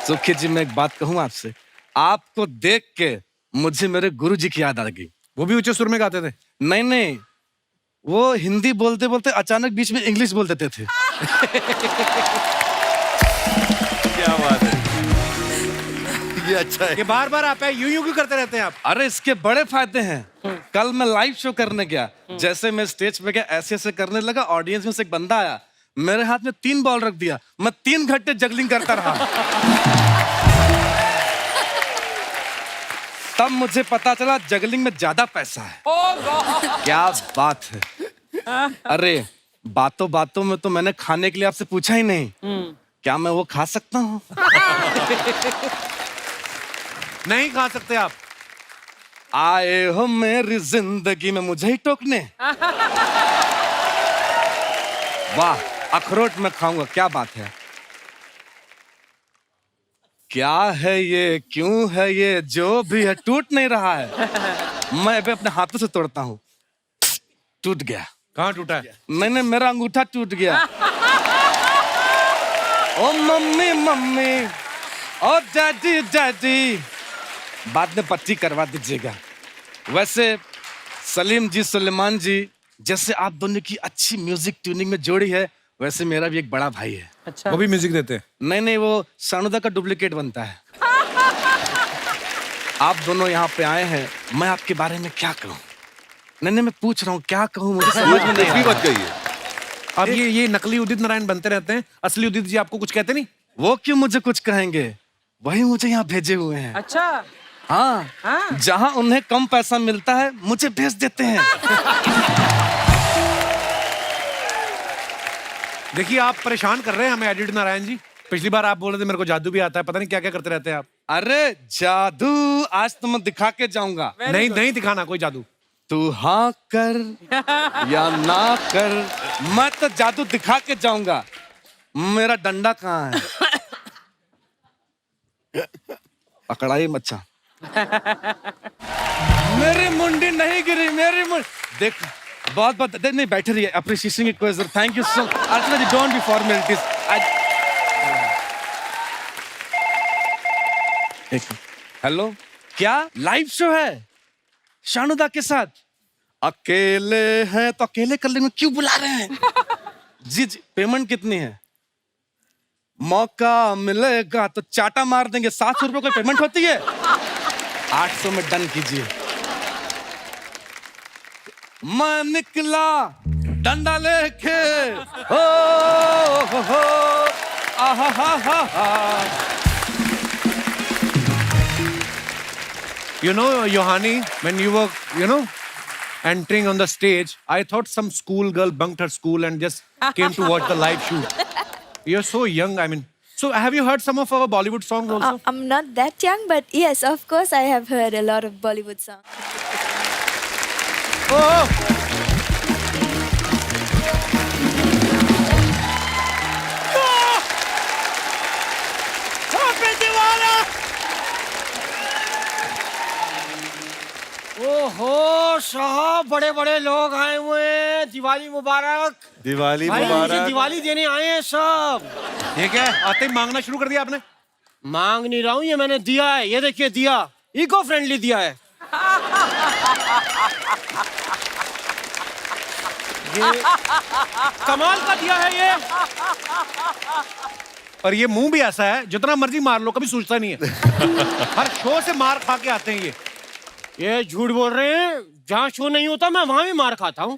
सुखी जी, मैं एक बात कहूं आपसे, आपको देख के मुझे मेरे गुरुजी की याद आ गई। वो भी ऊंचे सुर में गाते थे? नहीं, वो हिंदी बोलते बोलते अचानक बीच में इंग्लिश बोल देते थे। क्या बात है, ये अच्छा है। ये बार बार आप यूं क्यों करते रहते हैं आप? अरे इसके बड़े फायदे हैं। कल मैं लाइव शो करने गया, जैसे मैं स्टेज पे गया ऐसे ऐसे करने लगा, ऑडियंस में से एक बंदा आया, मेरे हाथ में 3 बॉल रख दिया, मैं 3 घंटे जगलिंग करता रहा। तब मुझे पता चला जगलिंग में ज्यादा पैसा है। क्या बात है। अरे बातों बातों में तो मैंने खाने के लिए आपसे पूछा ही नहीं, क्या मैं वो खा सकता हूँ? नहीं खा सकते आप। आए हो मेरी जिंदगी में मुझे ही टोकने। वाह, अखरोट में खाऊंगा, क्या बात है। क्या है ये, क्यों है ये, जो भी है टूट नहीं रहा है। मैं भी अपने हाथों से तोड़ता हूँ। टूट गया। कहाँ टूटा है? मैंने, मेरा अंगूठा टूट गया। ओ मम्मी, ओ डैडी, बाद में पट्टी करवा दीजिएगा। वैसे सलीम जी, सुलेमान जी, जैसे आप दोनों की अच्छी म्यूजिक ट्यूनिंग में जोड़ी है, वैसे मेरा भी एक बड़ा भाई है। अच्छा। वो भी म्यूजिक देते हैं? नहीं, वो सानुदा का डुप्लीकेट बनता है। आप दोनों यहाँ पे आए हैं, मैं आपके बारे में क्या कहूँ? नहीं, मैं पूछ रहा हूँ क्या कहूँ, मुझे समझ में नहीं आ रहा। मत कहिए। अब ये नकली उदित नारायण बनते रहते हैं, असली उदित जी आपको कुछ कहते नहीं? वो क्यों मुझे कुछ कहेंगे, वही मुझे यहाँ भेजे हुए हैं। अच्छा। हाँ, जहाँ उन्हें कम पैसा मिलता है मुझे भेज देते हैं। देखिए आप परेशान कर रहे हैं हमें एडिट नारायण जी। पिछली बार आप बोल रहे थे मेरे को जादू भी आता है, पता नहीं क्या क्या करते रहते हैं आप। अरे जादू आज तो मैं दिखा के जाऊंगा। नहीं नहीं दिखाना कोई जादू। तू हाँ कर या ना कर, मैं तो जादू दिखा के जाऊंगा। मेरा डंडा कहाँ है? पकड़ाई मच्छा। मेरी मुंडी नहीं गिरी, मेरी मुंडी देख। बहुत बहुत नहीं बैठे रहिए, appreciation request. Thank you so much. Archana ji don't be formalities. Hello, क्या लाइव शो है शानुदा के साथ? अकेले हैं तो अकेले कर लेंगे, क्यों बुला रहे हैं? जी जी, पेमेंट कितनी है? मौका मिलेगा तो चाटा मार देंगे। 700 रुपए कोई पेमेंट होती है? 800 में डन कीजिए। मैं निकला डंडा लेके, हो आहा हा हा। You know, Yohani, when you were, entering on the stage, I thought some school girl bunked her school and just came to watch the live shoot. You're so young, I mean. So have you heard some of our Bollywood songs also? I'm not that young, but yes, of course, I have heard a lot of Bollywood songs. Oh! ओहो साहब, बड़े बड़े लोग आए हुए हैं। दिवाली मुबारक। दिवाली भाई, मुझे मुबारक। दिवाली देने आए हैं सब। ये क्या है? आते ही मांगना शुरू कर दिया आपने? मांग नहीं रहा हूँ, ये मैंने दिया है। ये देखिए दिया, इको फ्रेंडली दिया है। ये कमाल का दिया है ये। और ये मुंह भी ऐसा है, जितना मर्जी मार लो कभी सूझता नहीं है। हर शो से मार खा के आते हैं ये झूठ बोल रहे हैं। जहाँ शो नहीं होता मैं वहां भी मार खाता हूँ।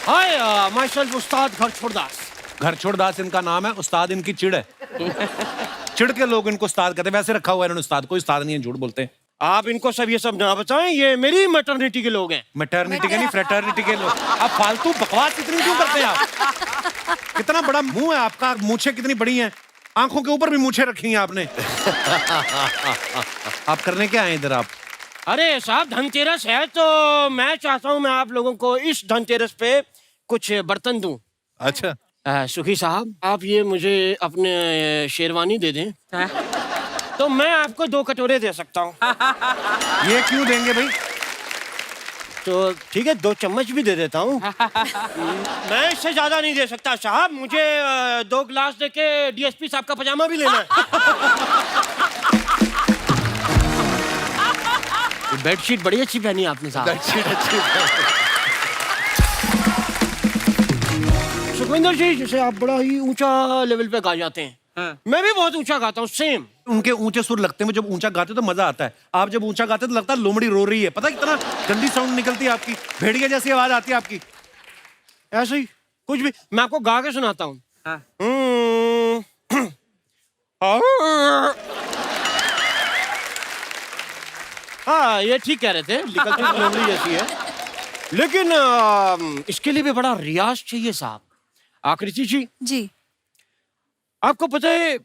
हाय, माई सेल्फ उस्ताद घर छोड़दास। घर छोड़दास इनका नाम है, उस्ताद इनकी चिड़ है। चिड़ के लोग इनको उस्ताद कहते हैं। वैसे रखा हुआ है इन्होंने उस्ताद, कोई उस्ताद नहीं है, झूठ बोलते हैं। आप इनको सब ये सब ना बताएं, ये मेरी मैटरनिटी के लोग हैं। मैटरनिटी के नहीं, फ्रेटर्निटी के लोग। आप फालतू बकवास इतनी क्यों करते हैं आप? कितना बड़ा मुंह है आपका, मूछें कितनी बड़ी हैं, आंखों के ऊपर भी मूछें रखी हैं आपने। आप करने क्या आए इधर आप? अरे साहब, धनतेरस है तो मैं चाहता हूँ मैं आप लोगों को इस धनतेरस पे कुछ बर्तन दूं। अच्छा। सुखी साहब, आप ये मुझे अपने शेरवानी दे दें तो मैं आपको 2 कटोरे दे सकता हूँ। ये क्यों देंगे भाई? तो ठीक है, 2 चम्मच भी दे देता हूँ। मैं इससे ज्यादा नहीं दे सकता साहब। मुझे 2 गिलास देके डीएसपी साहब का पजामा भी लेना है। बेडशीट बड़ी अच्छी पहनी आपने साहब। बेडशीट अच्छी। सुखविंदर जी, जैसे आप बड़ा ही ऊंचा लेवल पे गा जाते हैं, मैं भी बहुत ऊंचा गाता हूँ। सेम। उनके ऊंचे सुर लगते हैं, जब ऊंचा गाते तो मजा आता है। आप जब ऊंचा गाते तो लगता है लोमड़ी रो रही है। पता है कितना गंदी साउंड निकलती है आपकी, भेड़िया जैसी आवाज आती है आपकी। ऐसे ही कुछ भी मैं आपको गा के सुनाता हूँ। हाँ, ये ठीक कह रहे थे, निकलती लोमड़ी जैसी है, लेकिन इसके लिए भी बड़ा रियाज चाहिए साहब। आकृति जी, आपको पता है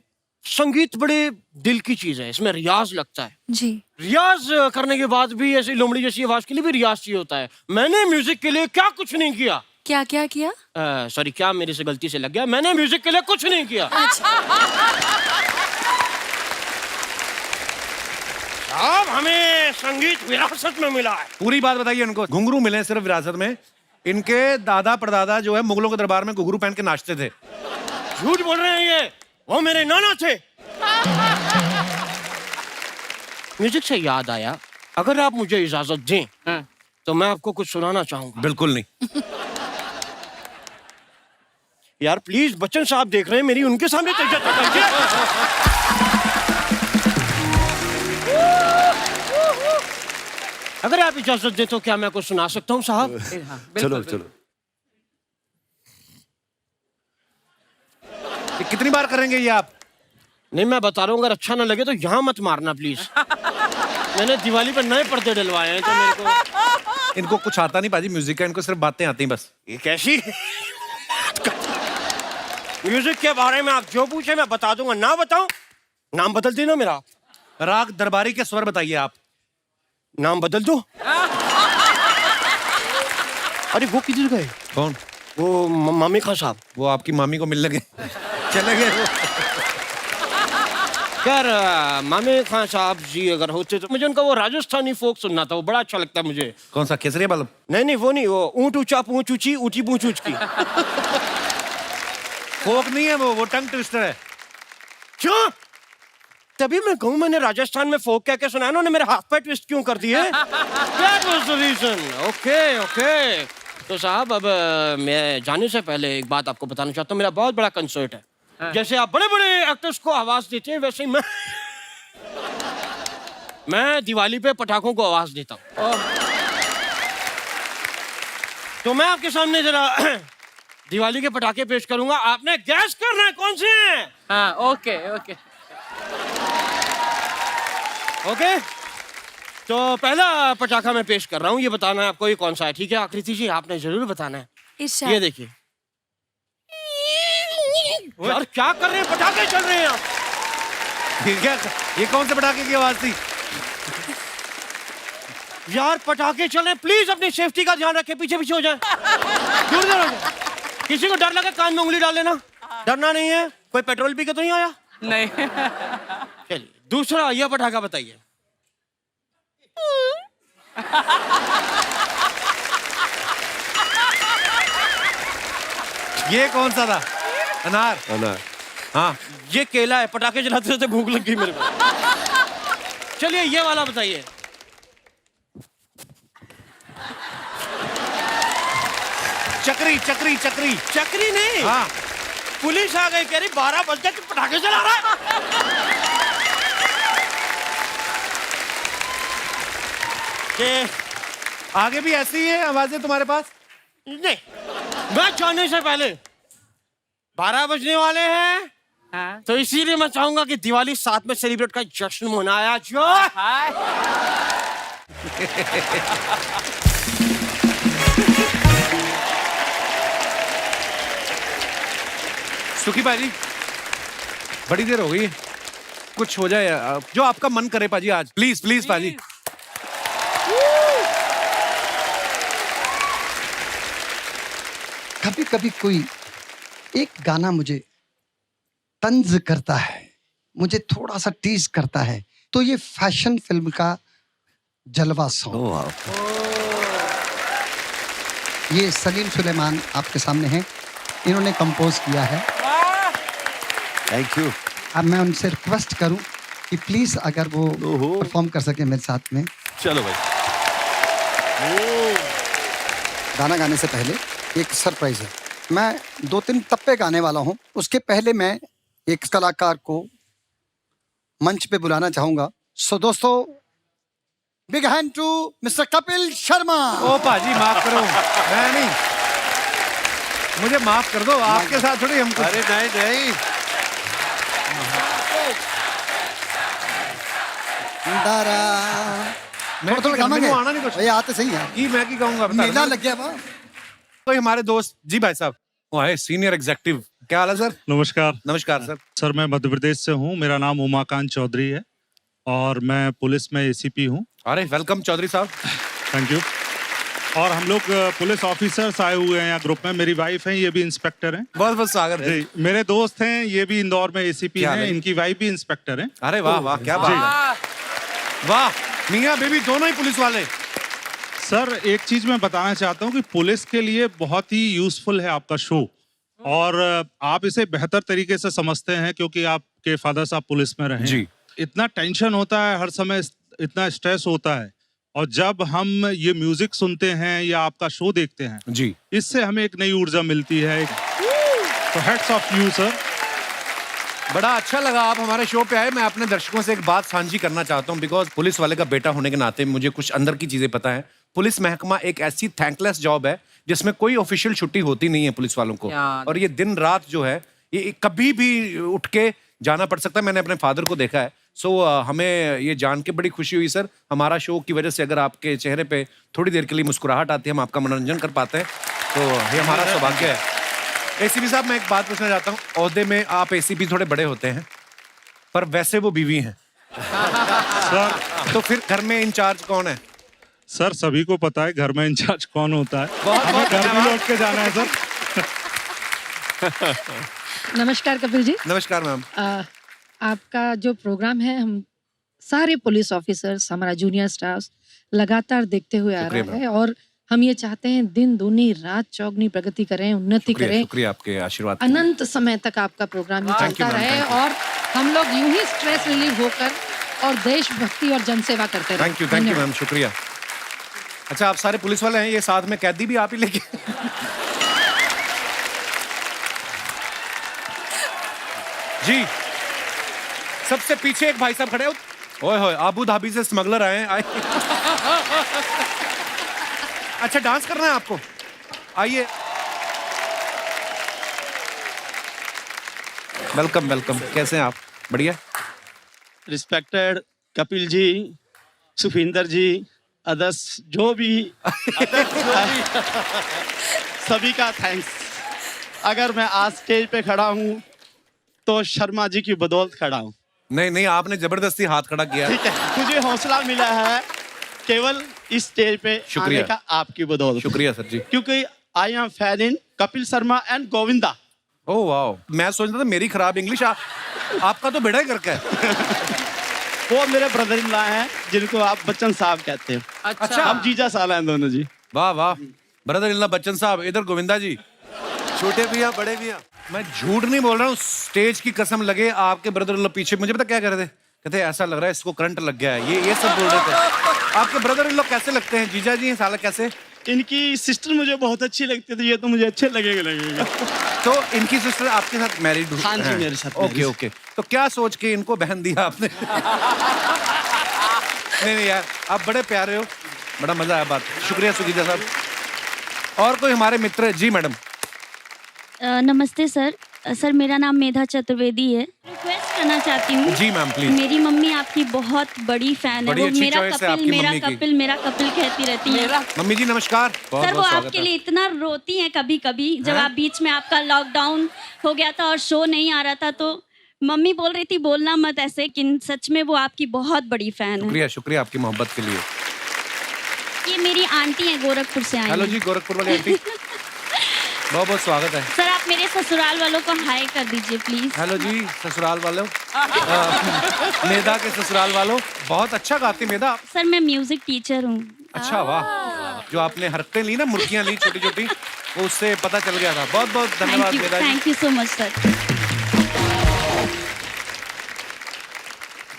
संगीत बड़े दिल की चीज है, इसमें रियाज लगता है। जी। रियाज करने के बाद भी ऐसी लोमड़ी जैसी आवाज के लिए भी रियाज चाहिए होता है। मैंने म्यूजिक के लिए क्या कुछ नहीं किया। क्या क्या किया? सॉरी, क्या मेरे से गलती से लग गया। मैंने म्यूजिक के लिए कुछ नहीं किया। साहब, हमें संगीत विरासत में मिला है। पूरी बात बताइए इनको। घुंघरू मिले सिर्फ विरासत में। इनके दादा परदादा जो है मुगलों के दरबार में घुंघरू पहन के नाचते थे। झूठ बोल रहे हैं ये, वो मेरे नाना थे। म्यूजिक से याद आया, अगर आप मुझे इजाजत दें तो मैं आपको कुछ सुनाना चाहूंगा। बिल्कुल नहीं। यार प्लीज, बच्चन साहब देख रहे हैं मेरी, उनके सामने तो इज्जत बताइए। अगर आप इजाजत दें तो क्या मैं कुछ सुना सकता हूँ साहब? चलो चलो। कितनी बार करेंगे ये आप? नहीं, मैं बता रहा हूँ, अगर अच्छा ना लगे तो यहाँ मत मारना प्लीज। मैंने दिवाली पर नए पर्दे डलवाए हैं तो मेरे को। इनको कुछ आता नहीं बाजी म्यूजिक का, इनको सिर्फ बातें आती हैं बस। ये कैसी म्यूजिक के बारे में आप जो पूछे मैं बता दूंगा, ना बताऊं नाम बदल देना मेरा। राग दरबारी के स्वर बताइए आप। नाम बदल दो। अरे वो किधर गए? कौन? वो मामी खान साहब। वो आपकी मामी को मिलने गए, चले गए वो। यार मामी खान साहब जी अगर होते तो मुझे उनका वो राजस्थानी फोक सुनना था, वो बड़ा अच्छा लगता है मुझे। कौन सा? केसरिया बालम? नहीं वो नहीं, वो ऊँट ऊँचा पूंछ ऊँची ऊँची पूंछ ऊँच की। फोक नहीं है वो टंग ट्विस्टर है। क्यों? तभी मैं कहूँ मैंने राजस्थान में फोक कह के सुना, उन्होंने मेरे हाथ पे ट्विस्ट क्यों कर दिए? That was the reason. Okay. तो साहब अब मैं जाने से पहले एक बात आपको बताना चाहता हूँ, मेरा बहुत बड़ा कंसर्ट है। जैसे आप बड़े बड़े एक्टर्स को आवाज देते हैं वैसे ही मैं दिवाली पे पटाखों को आवाज देता हूँ। तो मैं आपके सामने जरा दिवाली के पटाखे पेश करूंगा, आपने गैस करना है कौन से हैं। हाँ, ओके। तो पहला पटाखा मैं पेश कर रहा हूँ, ये बताना है आपको ये कौन सा है, ठीक है आकृति जी? आपने जरूर बताना है। ये देखिए। यार क्या कर रहे हैं, पटाखे चल रहे हैं आप। ठीक है, ये कौन से पटाखे की आवाज थी? यार पटाखे चल रहे, प्लीज अपनी सेफ्टी का ध्यान रखें, पीछे हो जाए, दूर हो जाए। किसी को डर लगे कान में उंगली डाल लेना, डरना नहीं है। कोई पेट्रोल पी के तो नहीं आया? नहीं। चलिए दूसरा यह पटाखा बताइए। ये कौन सा था? अनार? अनार। हाँ ये केला है, पटाखे जलाते रहते भूख लग गई मेरे को। चलिए ये वाला बताइए। चक्री नहीं। हाँ। पुलिस आ गई, कह रही 12 बज गए, तू पटाखे जला रहा है। आगे भी ऐसी है आवाजें तुम्हारे पास? नहीं, मैं जाने से पहले 12 बजने वाले हैं। हाँ। तो इसीलिए मैं चाहूंगा कि दिवाली साथ में सेलिब्रेट का जश्न मनाया जो। सुखी पाजी, बड़ी देर हो गई है, कुछ हो जाए जो आपका मन करे पाजी आज, प्लीज प्लीज पाजी। कभी कभी कोई एक गाना मुझे तंज करता है, मुझे थोड़ा सा टीज करता है, तो ये फैशन फिल्म का जलवा सॉन्ग, ये सलीम सुलेमान आपके सामने हैं, इन्होंने कंपोज किया है। Thank you. अब मैं उनसे रिक्वेस्ट करूं कि प्लीज अगर वो परफॉर्म कर सके मेरे साथ में। चलो भाई। गाना गाने से पहले एक सरप्राइज है, मैं 2-3 टप्पे गाने वाला हूं, उसके पहले मैं एक कलाकार को मंच पे बुलाना चाहूंगा। सो दोस्तों, big hand to mister Kapil Sharma. ओ पाजी माफ करो, मैं नहीं, मुझे माफ कर दो, आपके साथ थोड़ी हमको। अरे नहीं थोड़ा गावांगे, आना नहीं कुछ, ये आते सही है, की मैं की कहूंगा, मेला लग गया वहाँ। कोई हमारे दोस्त जी भाई साहब, वो है सीनियर एग्जीक्यूटिव, क्या हाल है सर? नमस्कार। नमस्कार सर। सर मैं मध्य प्रदेश से हूँ, मेरा नाम उमाकांत चौधरी है और मैं पुलिस में एसीपी हूँ। अरे वेलकम चौधरी साहब। Thank you. और हम लोग पुलिस ऑफिसर्स आए हुए हैं यहाँ ग्रुप में, मेरी वाइफ है, ये भी इंस्पेक्टर हैं। बहुत बहुत स्वागत है। मेरे दोस्त हैं, ये भी इंदौर में एसीपी हैं, इनकी वाइफ भी इंस्पेक्टर हैं। अरे वाह वाह, क्या बात है, वाह, मियां बेबी दोनों ही पुलिस वाले। सर एक चीज मैं बताना चाहता हूँ कि पुलिस के लिए बहुत ही यूजफुल है आपका शो, और आप इसे बेहतर तरीके से समझते हैं क्योंकि आपके फादर साहब पुलिस में रहे जी। इतना टेंशन होता है हर समय, इतना स्ट्रेस होता है, और जब हम ये म्यूजिक सुनते हैं या आपका शो देखते हैं जी, इससे हमें एक नई ऊर्जा मिलती है। तो हेड्स ऑफ यू सर। बड़ा अच्छा लगा आप हमारे शो पे आए। मैं अपने दर्शकों से एक बात साझी करना चाहता हूँ, बिकॉज पुलिस वाले का बेटा होने के नाते मुझे कुछ अंदर की चीजें पता है। पुलिस महकमा एक ऐसी थैंकलेस जॉब है जिसमें कोई ऑफिशियल छुट्टी होती नहीं है पुलिस वालों को, और ये दिन रात जो है ये कभी भी उठ के जाना पड़ सकता है। मैंने अपने फादर को देखा है। सो हमें ये जान के बड़ी खुशी हुई सर, हमारा शो की वजह से अगर आपके चेहरे पे थोड़ी देर के लिए मुस्कुराहट आती है, हम आपका मनोरंजन कर पाते हैं, तो ये हमारा सौभाग्य है। एसीपी साहब, मैं एक बात पूछना चाहता हूँ, ओहदे में आप एसीपी थोड़े बड़े होते हैं, पर वैसे वो बीवी हैं। सर तो फिर घर में इंचार्ज कौन है? सर सभी को पता है घर में इंचार्ज कौन होता है। बहुत हमें बहुत घर भी धन्यवाद। लौट के जाना है सर। नमस्कार कपिल जी। नमस्कार मैम। आपका जो प्रोग्राम है हम सारे पुलिस ऑफिसर्स, हमारा जूनियर स्टाफ लगातार देखते हुए आ शुक्रिया रहा है और हम ये चाहते हैं दिन दूनी रात चौगुनी प्रगति करें, उन्नति करें, शुक्रिया आपके आशीर्वाद के लिए। अनंत समय तक आपका प्रोग्राम ये Thank you, चलता ma'am, रहे thank you. और हम लोग यूं ही स्ट्रेस रिलीव होकर और देशभक्ति और जनसेवा करते रहे। थैंक यू मैम, शुक्रिया। अच्छा, आप सारे पुलिस वाले हैं, ये साथ में कैदी भी आप ही लेके जी। सबसे पीछे एक भाई साहब खड़े हो। ओए होए, आबू धाबी से स्मगलर आए हैं। अच्छा, डांस करना है आपको? आइए। Welcome welcome. कैसे हैं आप? बढ़िया। रिस्पेक्टेड कपिल जी, सुखविंदर जी, अदर्स जो भी सभी का थैंक्स। अगर मैं आज स्टेज पे खड़ा हूँ तो शर्मा जी की बदौलत खड़ा हूँ। नहीं नहीं, आपने जबरदस्ती हाथ खड़ा किया। ठीक है, मुझे हौसला मिला है केवल इस स्टेज पे आने का आपकी बदौलत। शुक्रिया सर जी। क्योंकि I am fan in Kapil Sharma and Govinda. Oh wow, मैं सोच रहा था मेरी खराब इंग्लिश आपका तो बेड़ा ही करके है। वो मेरे ब्रदर इन लॉ हैं जिनको आप बच्चन साहब कहते हैं। अच्छा। हम जीजा साला हैं दोनों जी। वाह वाह, ब्रदर इल्ला बच्चन साहब, इधर गोविंदा जी। छोटे भैया बड़े भैया। मैं झूठ नहीं बोल रहा हूँ, स्टेज की कसम लगे आपके ब्रदर इल्ला पीछे मुझे पता क्या कह रहे थे, कहते ऐसा लग रहा है इसको करंट लग गया है, ये सब बोल रहे थे। आपके ब्रदर इन लोग कैसे लगते हैं? जीजा जी हैं साला कैसे? इनकी सिस्टर मुझे बहुत अच्छी लगती थी, ये तो मुझे अच्छे लगेगा। तो इनकी सिस्टर आपके साथ मैरिड? हाँ जी, मेरे साथ। Okay okay. तो क्या सोच के इनको बहन दिया आपने? नहीं यार, आप बड़े प्यारे हो, बड़ा मजा आया बात। शुक्रिया सुगीजा साहब। और कोई हमारे मित्र? जी मैडम। नमस्ते सर। सर मेरा नाम मेधा चतुर्वेदी है। रिक्वेस्ट करना चाहती हूँ। जी मैम प्लीज। मेरी मम्मी आपकी बहुत बड़ी फैन है। वो मेरा कपिल कहती रहती है। मम्मी जी नमस्कार। सर वो आपके लिए इतना रोती हैं कभी कभी, जब आप बीच में आपका लॉकडाउन हो गया था और शो नहीं आ रहा था तो मम्मी बोल रही थी बोलना मत ऐसे, कि सच में वो आपकी बहुत बड़ी फैन है। शुक्रिया शुक्रिया आपकी मोहब्बत के लिए। ये मेरी आंटी है, गोरखपुर से आई हैं। हेलो जी, गोरखपुर वाली आंटी, बहुत बहुत स्वागत है। सर आप मेरे ससुराल वालों को हाय कर दीजिए प्लीज। हेलो जी ससुराल वालों, मेधा के ससुराल वालों, बहुत अच्छा गाती मेधा। सर मैं म्यूजिक टीचर हूँ। अच्छा वाह, जो आपने हरकतें ली ना, मुर्गियां ली छोटी छोटी, वो उससे पता चल गया था। बहुत बहुत धन्यवाद Medha ji. Thank you so much sir.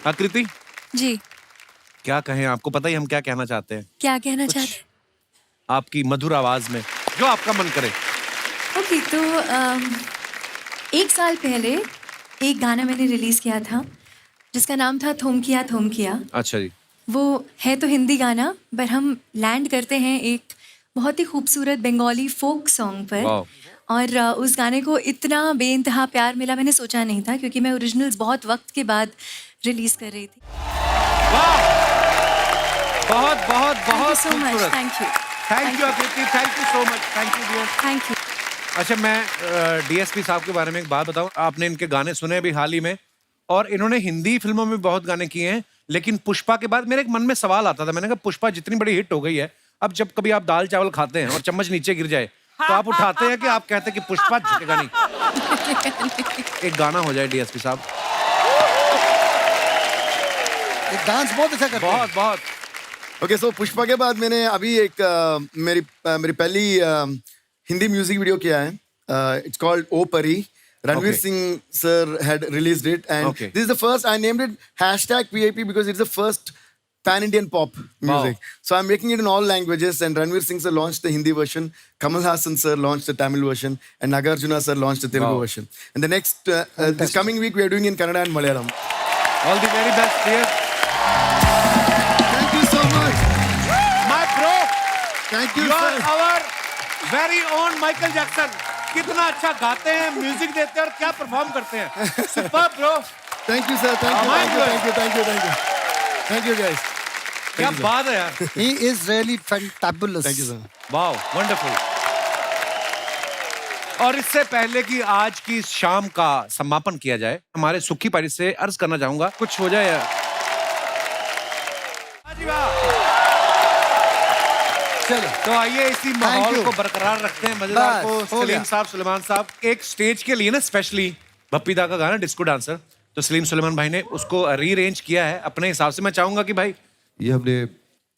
Aakriti ji. क्या कहें, आपको पता ही हम क्या कहना चाहते हैं। क्या कहना चाहते हैं? आपकी मधुर आवाज में जो आपका मन करे। ओके, तो 1 साल पहले एक गाना मैंने रिलीज किया था जिसका नाम था थोमकिया थोमकिया। अच्छा जी। वो है तो हिंदी गाना, पर हम लैंड करते हैं एक बहुत ही खूबसूरत बंगाली फोक सॉन्ग पर। और उस गाने को इतना बेइंतहा प्यार मिला, मैंने सोचा नहीं था, क्योंकि मैं ओरिजिनल्स बहुत वक्त के बाद रिलीज कर रही थी। बहुत बहुत बहुत so much. Thank you Akriti, thank you so much, thank you dear. Thank you. अच्छा, मैं डीएसपी साहब के बारे में एक बात बताऊं। आपने इनके गाने सुने अभी हाल ही में, और इन्होंने हिंदी फिल्मों में बहुत गाने किए हैं, लेकिन पुष्पा के बाद मेरे एक मन में सवाल आता था। मैंने कहा पुष्पा जितनी बड़ी हिट हो गई है, अब जब कभी आप दाल चावल खाते हैं और चम्मच नीचे गिर जाए तो आप उठाते हैं कि आप कहते हैं कि पुष्पा झुकेगा नहीं? एक गाना हो जाए डीएसपी साहब। डांस बहुत अच्छा करते हैं। बहुत बहुत। ओके, सो पुष्पा के बाद मैंने अभी एक मेरी पहली हिंदी म्यूजिक वीडियो किया है। इट्स कॉल्ड ओ परी. Ranveer Singh sir had released it, and this is the first. I named it #PIP because it's the first pan-Indian pop music. So I'm making it in all languages, and Ranveer Singh sir launched the Hindi version, Kamal Hassan sir launched the Tamil version, and Nagarjuna sir launched the Telugu version. And the next this coming week we are doing in Kannada and Malayalam. All the very best, dear. Thank you so much, my bro. Thank you, You sir. are our very own Michael Jackson. कितना अच्छा गाते हैं, music देते हैं और क्या perform करते हैं। Super bro. Thank you sir. Thank you guys. क्या बात है यार। He is really fantabulous. Thank you sir. Wow, wonderful. और इससे पहले कि आज की शाम का समापन किया जाए, हमारे सुखी पारी से अर्ज करना चाहूंगा कुछ हो जाए यार। चलो तो आइए इसी माहौल को बरकरार रखते हैं। मजेदार को सलीम साहब, सुलेमान साहब, एक स्टेज के लिए ना स्पेशली बप्पी दा का गाना डिस्को डांसर, तो सलीम सुलेमान भाई ने उसको रीअरेंज किया है अपने हिसाब से। मैं चाहूंगा कि भाई ये हमने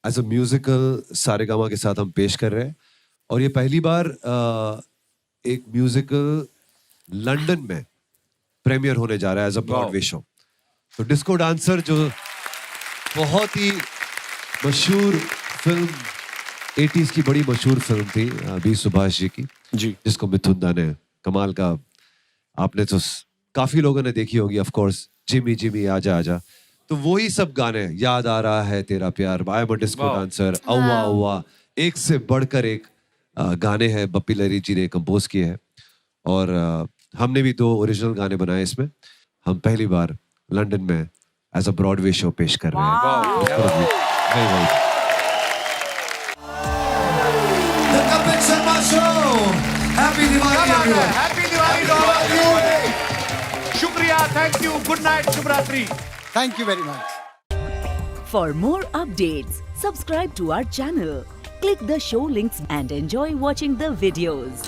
एज अ म्यूजिकल सारेगामा के साथ हम पेश कर रहे हैं, और ये पहली बार एक म्यूजिकल लंदन में प्रीमियर होने जा रहा है एज अ ब्रॉडवे शो। तो डिस्को डांसर जो बहुत ही मशहूर फिल्म 80s की बड़ी मशहूर फिल्म थी बी सुभाष जी की, जिसको मिथुन दा ने कमाल का, आपने तो काफी लोगों ने देखी होगी ऑफ कोर्स, जिमी जिमी आजा आजा। तो वही सब गाने, याद आ रहा है तेरा प्यार, I am a disco dancer, औवा औवा, एक से बढ़कर एक गाने हैं बप्पी लहरी जी ने कंपोज किए हैं। और हमने भी 2 ओरिजिनल गाने बनाए इसमें। हम पहली बार लंदन में एज अ ब्रॉडवे शो पेश कर रहे हैं। Happy Diwali to all of you. शुक्रिया, थैंक यू, गुड नाइट, शुभ रात्रि। Thank you very much. For more updates, subscribe to our channel, click the show links and enjoy watching the videos.